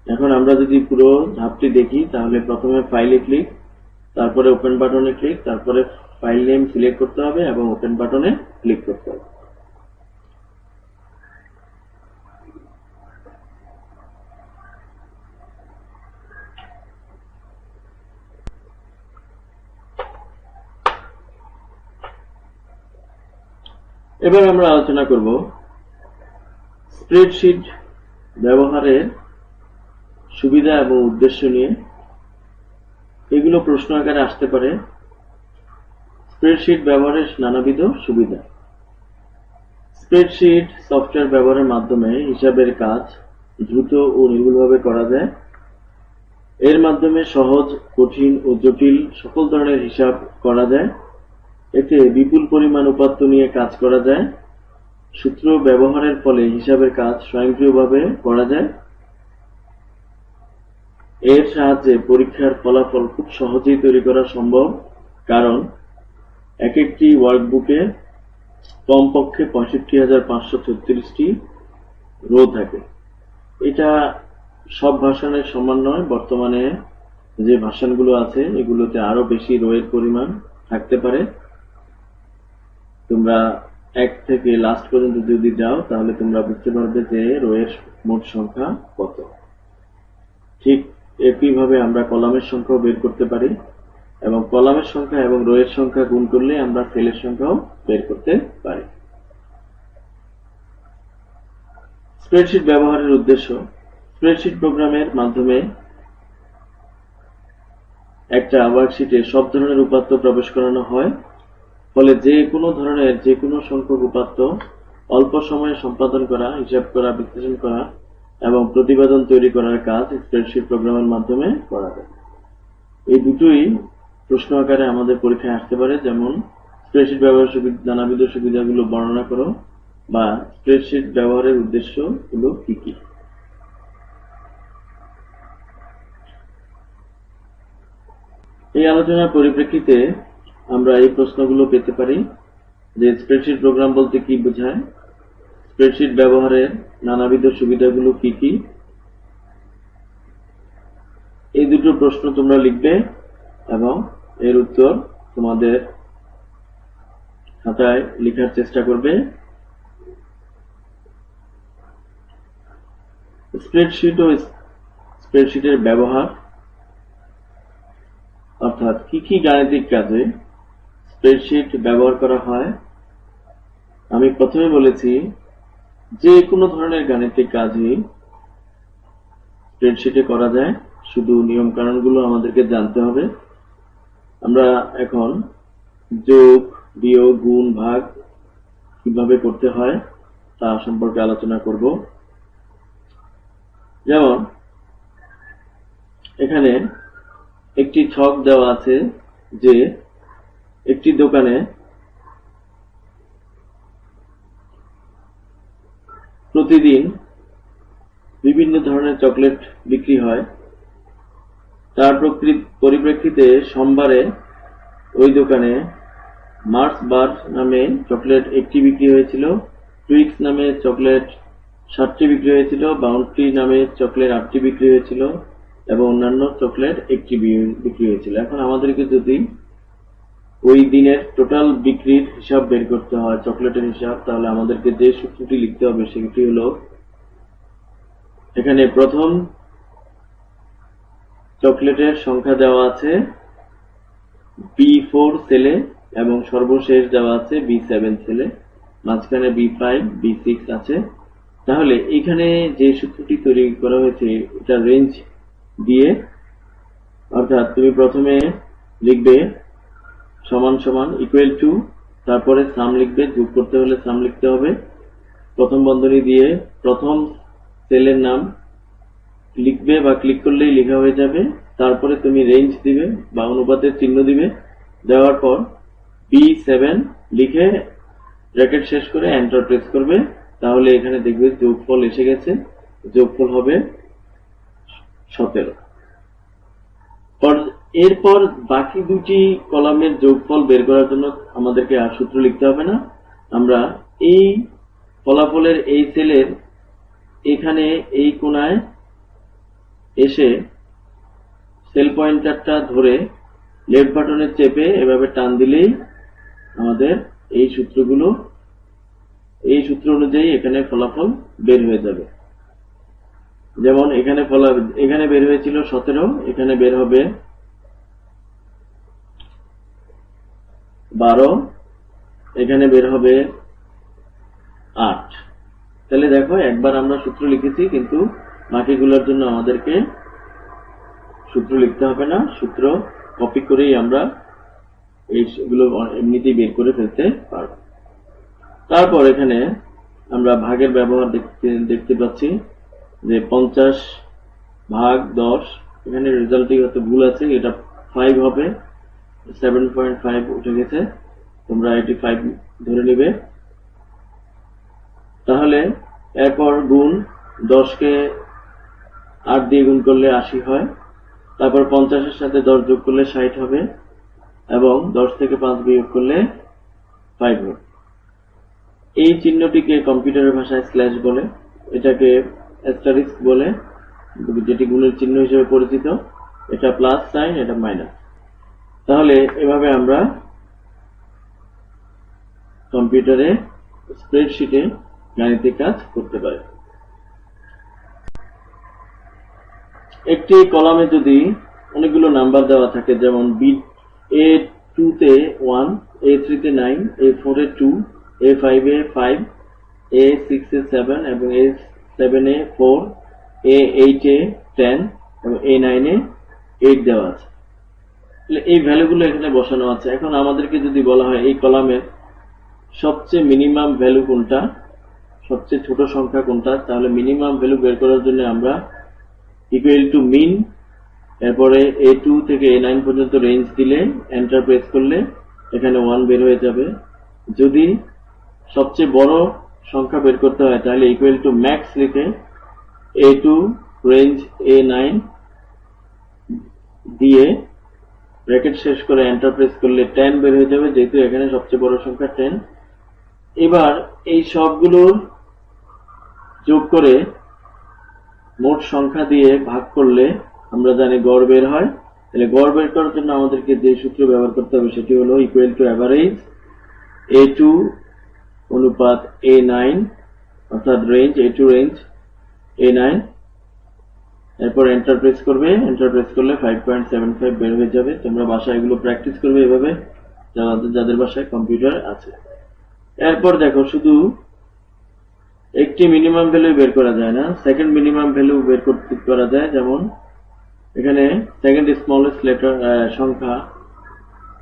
এখন আমরা যদি পুরো ধাপটি দেখি তাহলে প্রথমে ফাইলে ক্লিক, তারপরে ওপেন বাটনে ক্লিক, তারপরে ফাইল নেম সিলেক্ট করতে হবে এবং ওপেন বাটনে ক্লিক করতে হবে। এবার আমরা আলোচনা করব স্প্রেডশিট ব্যবহারের সুবিধা এবং উদ্দেশ্য নিয়ে। এগুলো প্রশ্ন আকারে আসতে পারে। স্প্রেডশিট ব্যবহারের নানাবিধ সুবিধা। স্প্রেডশিট সফটওয়্যার ব্যবহারের মাধ্যমে হিসাবের কাজ দ্রুত ও নির্ভুলভাবে করা যায়। এর মাধ্যমে সহজ, কঠিন ও জটিল সকল ধরনের হিসাব করা যায়। এতে বিপুল পরিমাণ উপাত্ত নিয়ে কাজ করা যায়। সূত্র ব্যবহারের ফলে হিসাবের কাজ স্বয়ংক্রিয়ভাবে করা যায়। এর সাহায্যে পরীক্ষার ফলাফল খুব সহজেই তৈরি করা সম্ভব, কারণ এক একটি ওয়ার্কবুকে কমপক্ষে ৬৫,৫৩৬টি রো থাকে। এটা সব ভার্সনের সমান নয়, বর্তমানে যে ভার্সনগুলো আছে এগুলোতে আরো বেশি রো এর পরিমাণ থাকতে পারে। তোমরা ১ থেকে লাস্ট পর্যন্ত যদি যাও তাহলে তোমরা বুঝতে পারবে যে রো এর মোট সংখ্যা কত। ঠিক একইভাবে আমরা কলামের সংখ্যাও বের করতে পারি এবং কলামের সংখ্যা এবং রো এর সংখ্যা গুণ করলে আমরা সেলের সংখ্যাও বের করতে পারি। স্প্রেডশিট ব্যবহারের উদ্দেশ্য। স্প্রেডশিট প্রোগ্রামের মাধ্যমে একটা ওয়ার্কশিটে সব ধরনের উপাত্ত প্রবেশ করানো হয়, ফলে যে কোনো ধরনের যে কোনো সংখ্যক উপাত্ত অল্প সময়ে সম্পাদন করা, হিসাব করা, বিশ্লেষণ করা এবং প্রতিবেদন তৈরি করার কাজ স্প্রেডশিট প্রোগ্রামের মাধ্যমে করা যায়। এই দুটোই প্রশ্ন আকারে আমাদের পরীক্ষায় আসতে পারে, যেমন স্প্রেডশিট ব্যবহারের নানাবিধ সুবিধাগুলো বর্ণনা করো বা স্প্রেডশিট ব্যবহারের উদ্দেশ্যগুলো কি কি। এই আলোচনার পরিপ্রেক্ষিতে আমরা এই প্রশ্নগুলো পেতে পারি যে স্প্রেডশিট প্রোগ্রাম বলতে কি বোঝায়, স্প্রেডশিট ব্যবহারের নানাবিধ সুবিধাগুলো কি কি। এই দুটো প্রশ্ন তোমরা লিখবে এবং এর উত্তর তোমাদের খাতায় লেখার চেষ্টা করবে। স্প্রেডশিট ও স্প্রেডশিটের ব্যবহার, অর্থাৎ কি কি গাণিতিক কাজে স্প্রেডশিট ব্যবহার করা হয়। আমি প্রথমে বলেছি যে কোনো ধরনের গাণিতিক কাজই স্প্রেডশিটে করা যায়, শুধু নিয়ম কানুনগুলো আমাদেরকে জানতে হবে। আমরা এখন যোগ, বিয়োগ, গুণ, ভাগ কিভাবে করতে হয় তা সম্পর্কে আলোচনা করব। যেমন এখানে একটি ছক দেওয়া আছে যে একটি দোকানে প্রতিদিন বিভিন্ন ধরনের চকলেট বিক্রি হয়। তার পরিপ্রেক্ষিতে সোমবারে ওই দোকানে মার্স বার নামে চকলেট একটি বিক্রি হয়েছিল, টুইক্স নামে চকলেট 7টি বিক্রি হয়েছিল, বাউন্টি নামে চকলেট 8টি বিক্রি হয়েছিল এবং অন্যান্য চকলেট 1টি বিক্রি হয়েছিল। এখন আমাদেরকে যদি ওই দিনের টোটাল বিক্রির হিসাব বের করতে হয়, চকলেটের হিসাব, তাহলে আমাদেরকে যে সূত্রটি লিখতে হবে সেটি হলো, এখানে প্রথম চকলেটের সংখ্যা দেওয়া আছে B4 সেলে এবং সর্বশেষ দেওয়া আছে B7 সেলে, মাঝখানে B5, B6 আছে। তাহলে এখানে যে সূত্রটি তৈরি করা হয়েছে এটা রেঞ্জ দিয়ে, অর্থাৎ তুমি প্রথমে লিখবে সমান সমান ইকুয়াল টু, তারপরে সাম লিখবে, যোগ করতে হলে সাম লিখতে হবে, প্রথম বন্ধনী দিয়ে প্রথম সেলের নাম লিখবে বা ক্লিক করলেই লেখা হয়ে যাবে। তারপরে তুমি রেঞ্জ দিবে বা অনুপাতের চিহ্ন দিবে, দেওয়ার পর B7 লিখে ব্র্যাকেট শেষ করে এন্টার প্রেস করবে। তাহলে এখানে দেখবে যোগফল এসে গেছে, যোগফল হবে 17। এরপর বাকি দুটি কলামের যোগফল বের করার জন্য আমাদেরকে আর সূত্র লিখতে হবে না। আমরা এই ফলাফলের এই সেলের এখানে এই কোণায় এসে সেল পয়েন্টারটা ধরে লেফট বাটনে চেপে এভাবে টান দিলেই আমাদের এই সূত্র অনুযায়ী এখানে ফলাফল বের হয়ে যাবে। যেমন এখানে বের হয়েছিল 17, এখানে বের হবে 12, এখানে বের হবে 8। তাহলে দেখো একবার আমরা সূত্র লিখেছি, কিন্তু বাকিগুলোর জন্য আমাদেরকে সূত্র লিখতে হবে না, সূত্র কপি করেই আমরা এইগুলো এমনিতেই বের করে ফেলতে পারব। তারপর এখানে আমরা ভাগের ব্যবহার দেখতে পাচ্ছি যে 50 ভাগ 10, এখানে রেজাল্টই হয়তো ভুল আছে, এটা 5 হবে, 7.5 উঠে গেছে, তোমরা এটি 5 ধরে নিবে। তাহলে এরপর গুণ, 10কে 8 দিয়ে গুণ করলে 80 হয়, তারপর 50-এর সাথে 10 যোগ করলে 60 হবে এবং 10 থেকে 5 বিয়োগ করলে 5 হবে। এই চিহ্নটিকে কম্পিউটারের ভাষায় স্ল্যাশ বলে, এটাকে অ্যাস্টারিস্ক বলে, যেটি গুণের চিহ্ন হিসেবে পরিচিত, এটা প্লাস সাইন, এটা মাইনাস। তাহলে এভাবে আমরা কম্পিউটারে স্প্রেডশিটে গাণিতিক কাজ করতে পারি। একটি কলামে যদি অনেকগুলো নাম্বার দেওয়া থাকে, যেমন A2 তে 1, A3 তে 9, A4 এ 2, A5 এ 5, A6 এ 7 এবং A7 এ 4, A8 এ 10 এবং A9 এ 8 দেওয়া আছে। এই ভ্যালুগুলো এখানে বসানো আছে। এখন আমাদেরকে যদি বলা হয় এই কলামের সবচেয়ে মিনিমাম ভ্যালু কোনটা, সবচেয়ে ছোট সংখ্যা কোনটা, তাহলে মিনিমাম ভ্যালু বের করার জন্য আমরা ইকুয়াল টু মিন, এরপরে A2 থেকে A9 পর্যন্ত রেঞ্জ দিলে এন্টার প্রেস করলে এখানে 1 বের হয়ে যাবে। যদি সবচেয়ে বড় সংখ্যা বের করতে হয় তাহলে ইকুয়াল টু ম্যাক্স লিখে A2 রেঞ্জ A9 দিয়ে ব্র্যাকেট শেষ করে এন্টার প্রেস করলে 10 বের হয়ে যাবে, যেহেতু এখানে সবচেয়ে বড় সংখ্যা 10। এবার এই সবগুলোর যোগ করে মোট সংখ্যা দিয়ে ভাগ করলে আমরা জানি গড় বের হয়। তাহলে গড় বের করার জন্য আমাদেরকে যে সূত্র ব্যবহার করতে হবে সেটি হলো ইকুয়াল টু অ্যাভারেজ A2 অনুপাত A9, অর্থাৎ রেঞ্জ A2 রেঞ্জ A9, এরপর এন্টার প্রেস করবে, এন্টার প্রেস করলে 5.75 বের হয়ে যাবে। তোমরা বাসায় এগুলো প্র্যাকটিস করবে এভাবে, যাদের বাসায় কম্পিউটার আছে। এরপর দেখো, শুধু একটি মিনিমাম ভ্যালু বের করা যায় না, সেকেন্ড মিনিমাম ভ্যালু বের করতে করা যায়। যেমন এখানে সেকেন্ড স্মলেস্ট লেটার সংখ্যা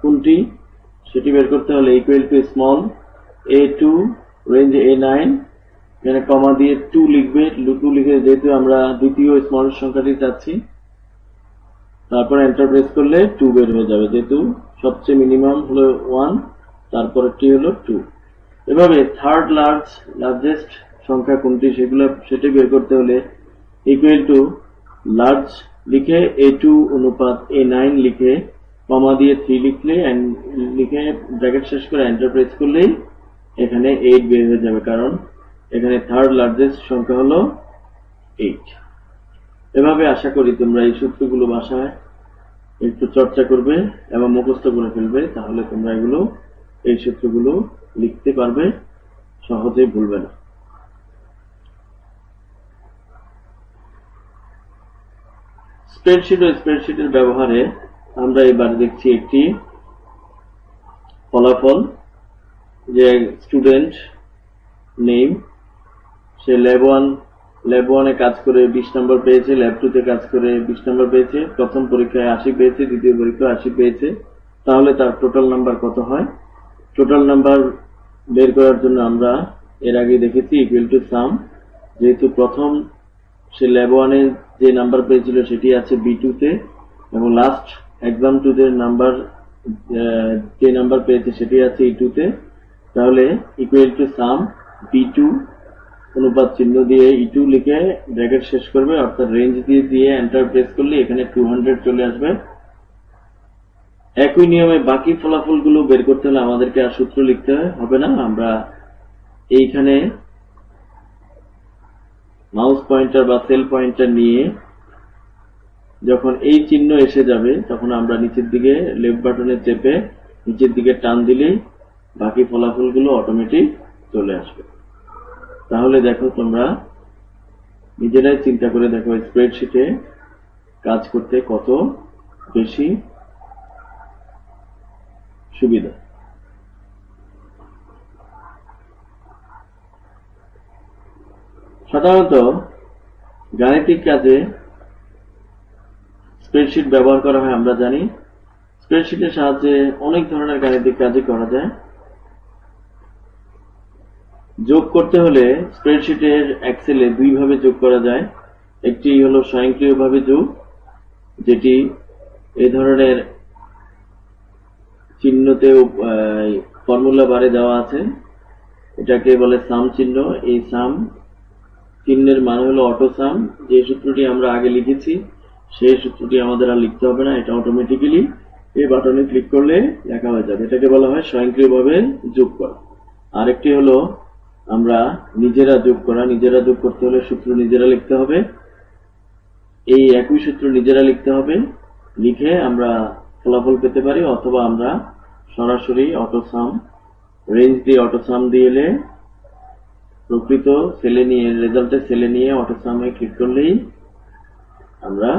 কোনটি সেটি বের করতে হলে equal to small A2 range A9, এখানে কমা দিয়ে 2 লিখবে। 2 লিখে, যেহেতু আমরা দ্বিতীয় স্মলেস্ট সংখ্যাটি চাচ্ছি, তারপর এন্টার প্রেস করলে 2 বের হয়ে যাবে, যেহেতু সবচেয়ে মিনিমাম হলো 1, তারপরটি হলো 2। এভাবে থার্ড লার্জেস্ট সংখ্যা কোনটি সেটি বের করতে হলে ইকুয়াল টু লার্জ লিখে A2 অনুপাত A9 লিখে কমা দিয়ে 3 লিখে ব্র্যাকেট শেষ করে এন্টার প্রেস করলেই এখানে 8 বের হয়ে যাবে, কারণ এখানে থার্ড লার্জেস্ট সংখ্যা হলো 8। এভাবে আশা করি তোমরা এই সূত্রগুলো বাসায় একটু চর্চা করবে এবং মুখস্থ করে ফেলবে, তাহলে তোমরা এই সূত্রগুলো লিখতে পারবে, সহজেই ভুলবে না। স্প্রেডশিট ও স্প্রেডশিটের ব্যবহারে আমরা এবার দেখছি একটি ফলাফল, যে স্টুডেন্ট নেম, সে ল্যাব 1 এ কাজ করে 20 নম্বর পেয়েছে, ল্যাব 2 তে কাজ করে 20 নম্বর পেয়েছে, প্রথম পরীক্ষায় 80 পেয়েছে, দ্বিতীয় পরীক্ষায় 80 পেয়েছে। তাহলে তার টোটাল নাম্বার কত হয়? টোটাল নাম্বার বের করার জন্য আমরা এর আগে দেখেছি ইকুয়াল টু সাম। যেহেতু প্রথম সে ল্যাব 1 এ যে নাম্বার পেয়েছিল সেটি আছে B2 তে, এবং লাস্ট এক্সাম 2 তে যে নাম্বার পেয়েছে সেটি আছে E2 তে, তাহলে ইকুয়াল টু সাম B2 অনুপাত চিহ্ন দিয়ে E2 লিখে ব্র্যাকেট শেষ করবে, অর্থাৎ রেঞ্জ দিয়ে এন্টার প্রেস করলে এখানে 200 চলে আসবে। একই নিয়মে বাকি ফলাফলগুলো বের করতে হলে আমাদেরকে আর সূত্র লিখতে হবে না, আমরা এইখানে মাউস পয়েন্টার বা সেল পয়েন্টার নিয়ে যখন এই চিহ্ন এসে যাবে তখন আমরা নিচের দিকে লেফট বাটনে চেপে নিচের দিকে টান দিলেই বাকি ফলাফলগুলো অটোমেটিক চলে আসবে। তাহলে দেখো, তোমরা নিজেরাই চিন্তা করে দেখো স্প্রেডশিটে কাজ করতে কত বেশি সুবিধা। সাধারণত গাণিতিক কাজে স্প্রেডশিট ব্যবহার করা হয় আমরা জানি। স্প্রেডশিটের সাহায্যে অনেক ধরনের গাণিতিক কাজই করা যায়। যোগ করতে হলে স্প্রেডশিটের এক্সেলে দুইভাবে যোগ করা যায়। একটি হলো স্বয়ংক্রিয়ভাবে যোগ, যেটি এই ধরনের চিহ্নতে ফর্মুলা বারে দেওয়া আছে, এটাকে বলে সাম চিহ্ন। এই সাম চিহ্নের মান হলো অটো সাম। যে সূত্রটি আমরা আগে লিখেছি সেই সূত্রটি আমাদের আর লিখতে হবে না, এটা অটোমেটিক্যালি এই বাটনে ক্লিক করলে লেখা হয়ে যাবে। এটাকে বলা হয় স্বয়ংক্রিয়ভাবে যোগ করা। আরেকটি হলো আমরা নিজেরা যোগ করা। নিজেরা যোগ করতে হলে সূত্র নিজেরা লিখতে হবে, এই একই সূত্র নিজেরা লিখতে হবে, লিখে আমরা ফলাফল পেতে পারি, অথবা আমরা সরাসরি অটোসাম রেঞ্জ দিয়ে অটোসাম দিলে প্রকৃত সেলে নিয়ে রেজাল্টের সেলে নিয়ে অটোসামে ক্লিক করলেই আমরা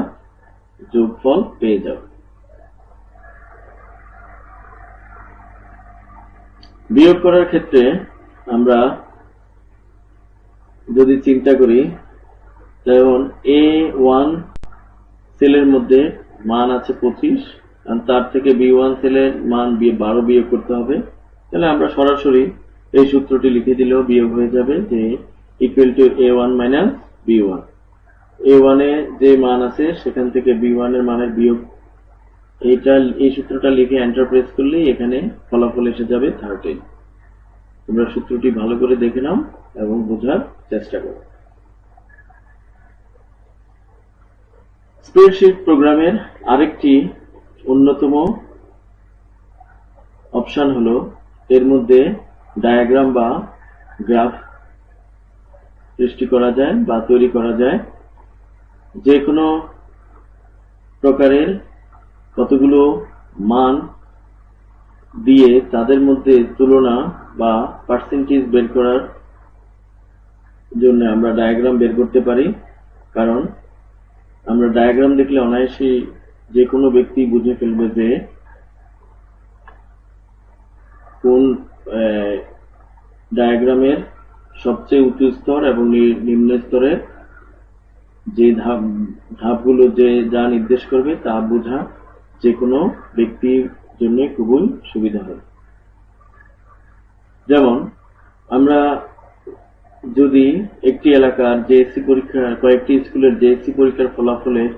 যোগফল পেয়ে যাব। বিয়োগ করার ক্ষেত্রে আমরা যদি চিন্তা করি, যেমন A1 সেলের মধ্যে মান আছে 25, তার থেকে B1 সেলের মান 12 বিয়োগ করতে হবে। তাহলে আমরা সরাসরি এই সূত্রটি লিখে দিলেও বিয়োগ হয়ে যাবে, যে equal to A1 minus B1। A1 এ যে মান আছে সেখান থেকে B1 এর মানের বিয়োগ, এই সূত্রটা লিখে এন্টার প্রেস করলেই এখানে ফলাফল এসে যাবে 13। তোমরা সূত্রটি ভালো করে দেখে নাও এবং বোঝার চেষ্টা করো। স্প্রেডশিট প্রোগ্রামের আরেকটি অন্যতম অপশন হলো এর মধ্যে ডায়াগ্রাম বা গ্রাফ সৃষ্টি করা যায় বা তৈরি করা যায়। যে কোনো প্রকারের কতগুলো মান দিয়ে তাদের মধ্যে তুলনা বা পার্সেন্টেজ বের করার জন্য আমরা ডায়াগ্রাম বের করতে পারি। কারণ আমরা ডায়াগ্রাম দেখলে অনায়াসেই যে কোনো ব্যক্তি বুঝে ফেলবে যে কোন ডায়াগ্রামের সবচেয়ে উচ্চ স্তর এবং নিম্ন স্তরের যে ধাপগুলো যা নির্দেশ করবে তা বোঝা যে কোনো ব্যক্তির জন্য খুবই সুবিধা হয়। যেমন আমরা যদি একটি এলাকার জেএসসি পরীক্ষা, কয়েকটি স্কুলের জেএসসি পরীক্ষার ফলাফলের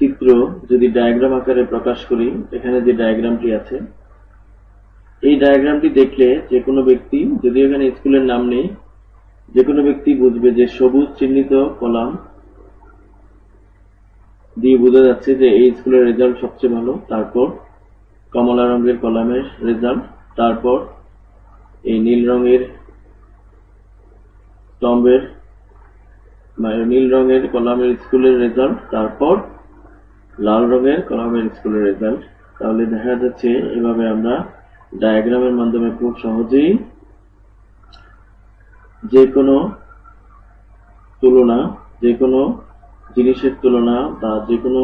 চিত্র যদি ডায়াগ্রাম আকারে প্রকাশ করি, এখানে যে ডায়াগ্রামটি আছে এই ডায়াগ্রামটি দেখলে যে কোনো ব্যক্তি, যদি এখানে স্কুলের নাম নেই, যে কোনো ব্যক্তি বুঝবে যে সবুজ চিহ্নিত কলাম দিয়ে বোঝা যাচ্ছে যে এই স্কুলের রেজাল্ট সবচেয়ে ভালো, তারপর কমলা রঙের কলামের রেজাল্ট, তারপর এই নীল রঙের স্তম্ভের নীল রঙের কলামের স্কুলের রেজাল্ট, তারপর লাল রঙের কলামের স্কুলের রেজাল্ট। তাহলে দেখা যাচ্ছে এভাবে আমরা ডায়াগ্রামের মাধ্যমে খুব সহজেই যে কোনো তুলনা, যে কোনো জিনিসের তুলনা বা যে কোনো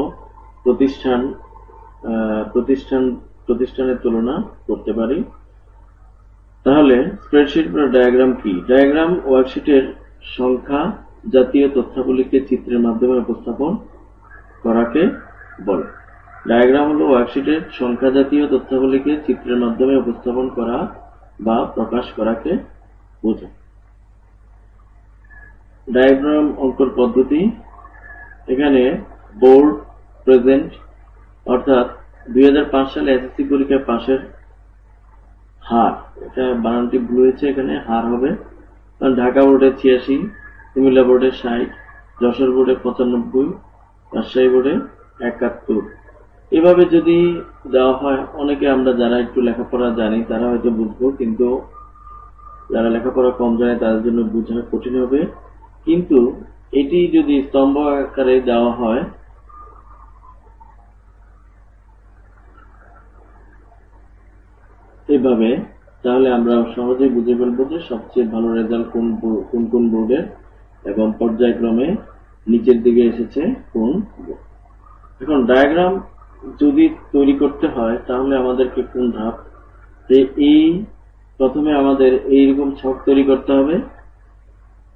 প্রতিষ্ঠানের তুলনা করতে পারি। তাহলে স্প্রেডশিট বা ডায়াগ্রাম কি? ডায়াগ্রাম ওয়ার্কশিটের সংখ্যা জাতীয় তথ্যাবলীকে চিত্রের মাধ্যমে উপস্থাপন করাকে বলে। ডায়াগ্রাম হলো ওয়ার্কশিটের সংখ্যা জাতীয় তথ্যাবলীকে চিত্রের মাধ্যমে উপস্থাপন করা বা প্রকাশ করাকে বোঝায়। ডায়াগ্রাম অঙ্কন পদ্ধতি, এখানে বোর্ড প্রেজেন্ট অর্থাৎ 2005 সালে এসএসসি পরীক্ষায় পাশের হার, এটা বানানটি ভুল হয়েছে, এখানে হার হবে। কারণ ঢাকা বোর্ডে 86, কুমিল্লা বোর্ডে 60, যশোর বোর্ডে 95, রাজশাহী বোর্ডে 71। এভাবে যদি দেওয়া হয়, অনেকে আমরা যারা একটু লেখাপড়া জানি তারা হয়তো বুঝবো, কিন্তু যারা লেখাপড়া কম জানে তাদের জন্য বোঝা কঠিন হবে। কিন্তু এটি যদি স্তম্ভ আকারে দেওয়া হয়, এভাবে, তাহলে আমরা সহজেই বুঝে ফেলবো যে সবচেয়ে ভালো রেজাল্ট কোন কোন বোর্ডের এবং পর্যায়ক্রমে নিচের দিকে এসেছে কোন বোর্ড। এখন ডায়াগ্রাম যদি তৈরি করতে হয় তাহলে আমাদেরকে কোন ধাপ, এই প্রথমে আমাদের এইরকম ছক তৈরি করতে হবে।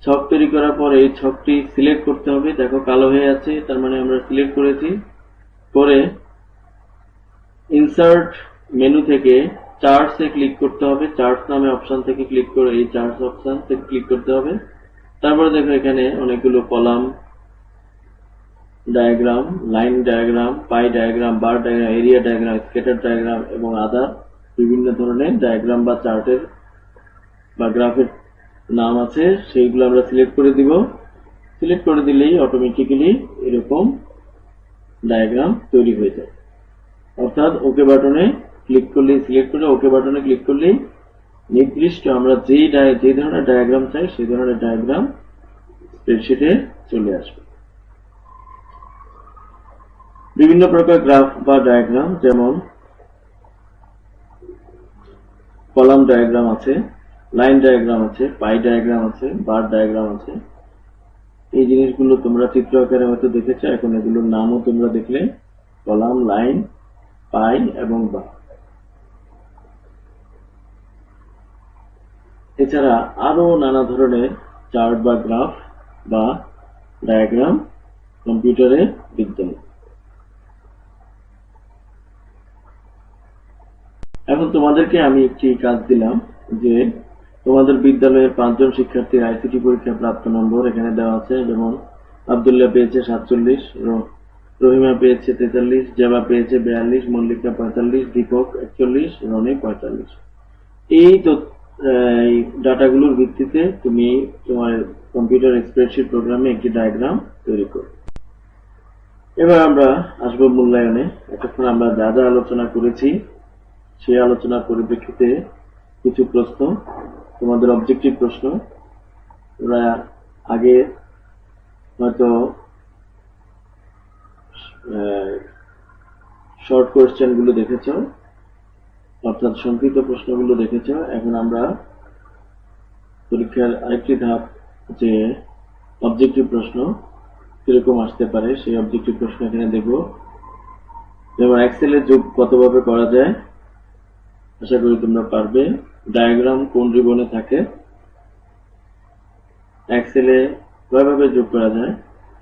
ছক তৈরি করার পর এই ছকটি সিলেক্ট করতে হবে। দেখো কালো হয়ে আছে, তার মানে আমরা সিলেক্ট করেছি। পরে ইনসার্ট মেনু থেকে চার্টস এ ক্লিক করতে হবে। চার্টস নামে অপশন থেকে ক্লিক করে এই চার্টস অপশন থেকে ক্লিক করতে হবে। তারপরে দেখো এখানে অনেকগুলো column diagram, line diagram, pie diagram, bar diagram, area diagram, scatter diagram এবং আদার বিভিন্ন ধরনের ডায়াগ্রাম বা চার্টের বা গ্রাফের নাম আছে, সেইগুলো আমরা সিলেক্ট করে দিব। সিলেক্ট করে দিলেই অটোমেটিক্যালি এরকম ডায়াগ্রাম তৈরি হয়ে যায়। অর্থাৎ ওকে বাটনে ক্লিক করলে, সিলেক্ট করে ওকে বাটনে ক্লিক করলেই নির্দিষ্ট আমরা যে ধরনের ডায়াগ্রাম চাই সেই ধরনের ডায়াগ্রাম স্প্রেডশিটে চলে আসবে। বিভিন্ন প্রকার গ্রাফ বা ডায়াগ্রাম, যেমন কলাম ডায়াগ্রাম আছে, লাইন ডায়াগ্রাম আছে, পাই ডায়াগ্রাম আছে, বার ডায়াগ্রাম আছে। এই জিনিসগুলো তোমরা চিত্র আকারে হয়তো দেখেছো, এখন এগুলোর নামও তোমরা দেখলে, কলাম, লাইন, পাই এবং বার। এছাড়া আরো নানা ধরনের চার্ট বা গ্রাফ বা ডায়াগ্রাম কম্পিউটারে বিদ্যমান। এখন তোমাদেরকে আমি একটি কাজ দিলাম যে তোমাদের বিদ্যালয়ের 5 জন শিক্ষার্থীর আইসিটি পরীক্ষা প্রাপ্ত নম্বর এখানে দেওয়া আছে। যেমন আব্দুল্লাহ পেয়েছে 47, রহিমা পেয়েছে 43, জেবা পেয়েছে 42, মল্লিকা 45, দীপক 41, রনি 45। এই ডাটাগুলোর ভিত্তিতে তুমি তোমার কম্পিউটার স্প্রেডশিট প্রোগ্রামে একটি ডায়াগ্রাম তৈরি করো। এবার আমরা আসবো মূল্যায়নে। এতক্ষণ আমরা যা যা আলোচনা করেছি সেই আলোচনার পরিপ্রেক্ষিতে কিছু প্রশ্ন, তোমাদের অবজেক্টিভ প্রশ্ন। তোমরা আগে হয়তো শর্ট কোয়েশ্চেন গুলো দেখেছ, অর্থাৎ সংক্ষিপ্ত প্রশ্নগুলো দেখেছ। এখন আমরা পরীক্ষার আরেকটি ধাপ, যে অবজেক্টিভ প্রশ্ন কিরকম আসতে পারে সেই অবজেক্টিভ প্রশ্ন এখানে দেখব। যেমন এক্সেলে যোগ কতভাবে করা যায়, আশা করি তোমরা পারবে। ডায়াগ্রাম কোন রিবনে থাকে, এক্সেলে কয়ভাবে যোগ করা যায়,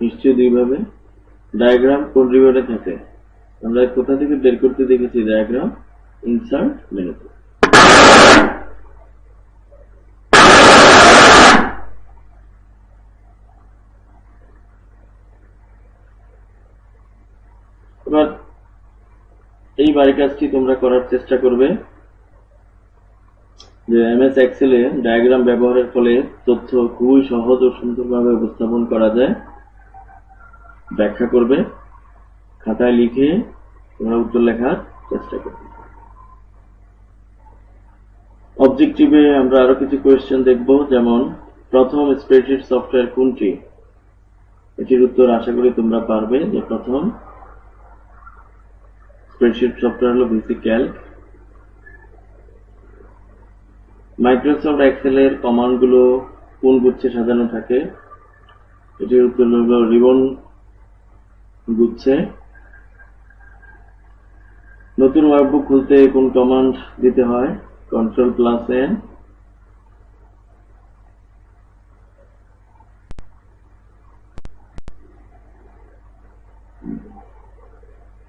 নিশ্চয়ই 2 ভাবে। ডায়াগ্রাম কোন রিবনে থাকে, আমরা কোথা থেকে বের করতে দেখেছি ডায়াগ্রাম, ইনসার্ট মেনুতে। এবার এই বাড়ি কাজটি তোমরা করার চেষ্টা করবে যে এমএস এক্সেলে ডায়াগ্রাম ব্যবহারের ফলে তথ্য খুবই সহজ ও সুন্দরভাবে উপস্থাপন করা যায়। ব্যাখ্যা করবে, খাতায় লিখে তোমরা উত্তর লেখার চেষ্টা করবে। অবজেক্টিভে আমরা আরো কিছু কোয়েশ্চেন দেখব। যেমন প্রথম স্প্রেডশিট সফটওয়্যার কোনটি, এটির উত্তর আশা করি তোমরা পারবে যে প্রথম স্প্রেডশিট সফটওয়্যার হলো ভিসি ক্যালক। মাইক্রোসফট এক্সেল এর কমান্ড গুলো কোন গুচ্ছে সাজানো থাকে, এটির উত্তর হলো রিবন গুচ্ছে। নতুন ওয়ার্কবুক খুলতে কোন কমান্ড দিতে হয়, Ctrl+N।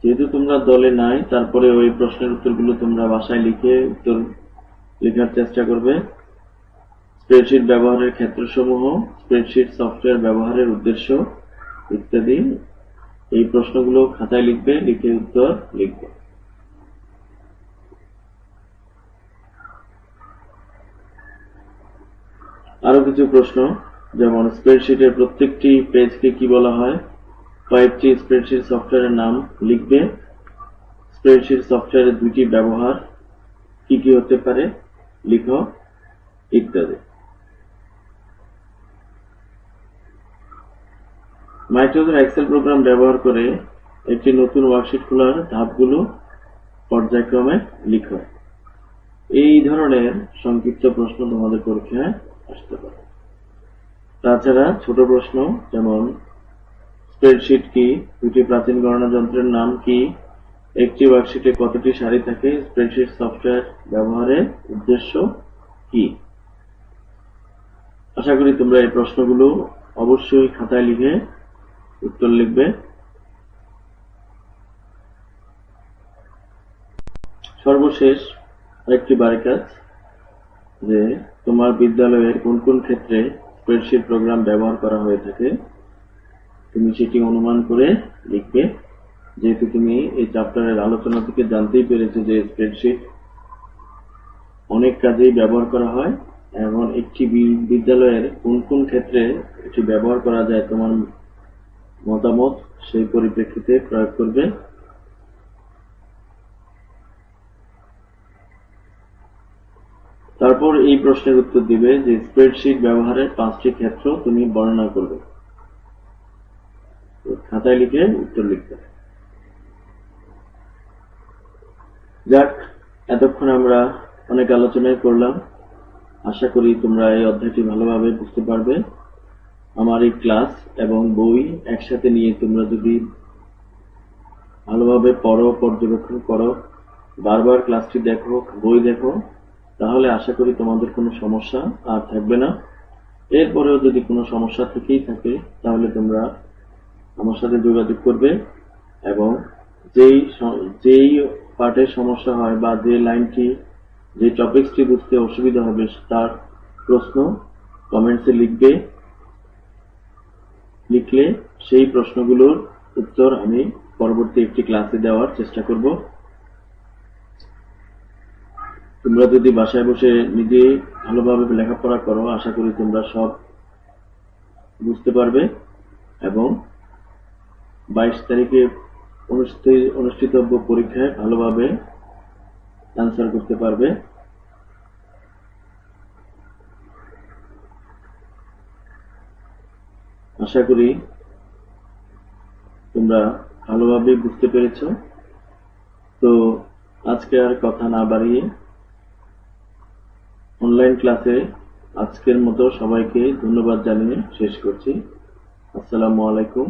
যেহেতু তোমরা দলে নাই, তারপরে ওই প্রশ্নের উত্তরগুলো তোমরা বাসায় লিখে উত্তর লেখার চেষ্টা করবে। স্প্রেডশিট ব্যবহারের ক্ষেত্রসমূহ, স্প্রেডশিট সফটওয়্যার ব্যবহারের উদ্দেশ্য ইত্যাদি এই প্রশ্নগুলো খাতায় লিখবে, লিখে উত্তর লিখবে। আরো কিছু প্রশ্ন, যেমন স্প্রেডশিটের প্রত্যেকটি পেজকে কি বলা হয়, কয়েকটি স্প্রেডশিট সফটওয়্যারের নাম লিখবে। স্প্রেডশিট সফটওয়্যারের 2টি ব্যবহার কি কি হতে পারে লিখো, ইত্যাদি। মাইক্রোসফট এক্সেল প্রোগ্রাম ব্যবহার করে একটি নতুন ওয়ার্কশিট খোলার ধাপগুলো পর্যায়ক্রমে লিখো। এই ধরনের সংক্ষিপ্ত প্রশ্ন তোমাদের পরীক্ষায় আসতে পারে। তাছাড়া ছোট প্রশ্ন, যেমন স্প্রেডশিট কি, 2টি প্রাচীন গণনা যন্ত্রের নাম কি, একটি ওয়ার্কশিটে কতটি সারি থাকে, স্প্রেডশিট সফটওয়্যার ব্যবহারের উদ্দেশ্য কি। আশা করি তোমরা এই প্রশ্নগুলো অবশ্যই খাতায় লিখে উত্তর লিখবে। সর্বশেষ আরেকটি বাড়ি কাজ, যে তোমার বিদ্যালয়ের কোন কোন ক্ষেত্রে স্প্রেডশিট প্রোগ্রাম ব্যবহার করা হয়ে থাকে তুমি সেটি অনুমান করে লিখবে। যেহেতু তুমি এই চ্যাপ্টারের আলোচনা থেকে জানতেই পেরেছো যে স্প্রেডশিট অনেক কাজেই ব্যবহার করা হয়, এবং একটি বিদ্যালয়ের কোন কোন ক্ষেত্রে এটি ব্যবহার করা যায় তোমার মতামত সেই পরিপ্রেক্ষিতে প্রয়োগ করবে। তারপর এই প্রশ্নের উত্তর দিবে যে স্প্রেডশিট ব্যবহারের 5টি ক্ষেত্র তুমি বর্ণনা করবে। খাতায় লিখে উত্তর লিখবে। যাক, এতক্ষণ আমরা অনেক আলোচনাই করলাম। আশা করি তোমরা এই অধ্যায়টি ভালোভাবে বুঝতে পারবে। আমার এই ক্লাস এবং বই একসাথে নিয়ে তোমরা যদি ভালোভাবে পড়ো, পর্যবেক্ষণ করো, বারবার ক্লাসটি দেখো, বই দেখো, তাহলে আশা করি তোমাদের কোনো সমস্যা আর থাকবে না। এরপরেও যদি কোনো সমস্যা থেকেই থাকে তাহলে তোমরা আমার সাথে যোগাযোগ করবে, এবং যেই পার্টের সমস্যা হয় বা যে লাইনটি, যে টপিকসটি বুঝতে অসুবিধা হবে তার প্রশ্ন কমেন্টসে লিখলে সেই প্রশ্নগুলোর উত্তর আমি পরবর্তী একটি ক্লাসে দেওয়ার চেষ্টা করব। তোমরা যদি বাসায় বসে নিজে ভালোভাবে লেখাপড়া করো, আশা করি তোমরা সব বুঝতে পারবে এবং 22 তারিখে অনুষ্ঠিতব্য পরীক্ষায় ভালোভাবে অ্যান্সার করতে পারবে। আশা করি তোমরা ভালোভাবে বুঝতে পেরেছো। তো আজকে আর কথা না বাড়িয়ে অনলাইন ক্লাসে আজকের মতো সবাইকে ধন্যবাদ জানিয়ে শেষ করছি। আসসালামু আলাইকুম।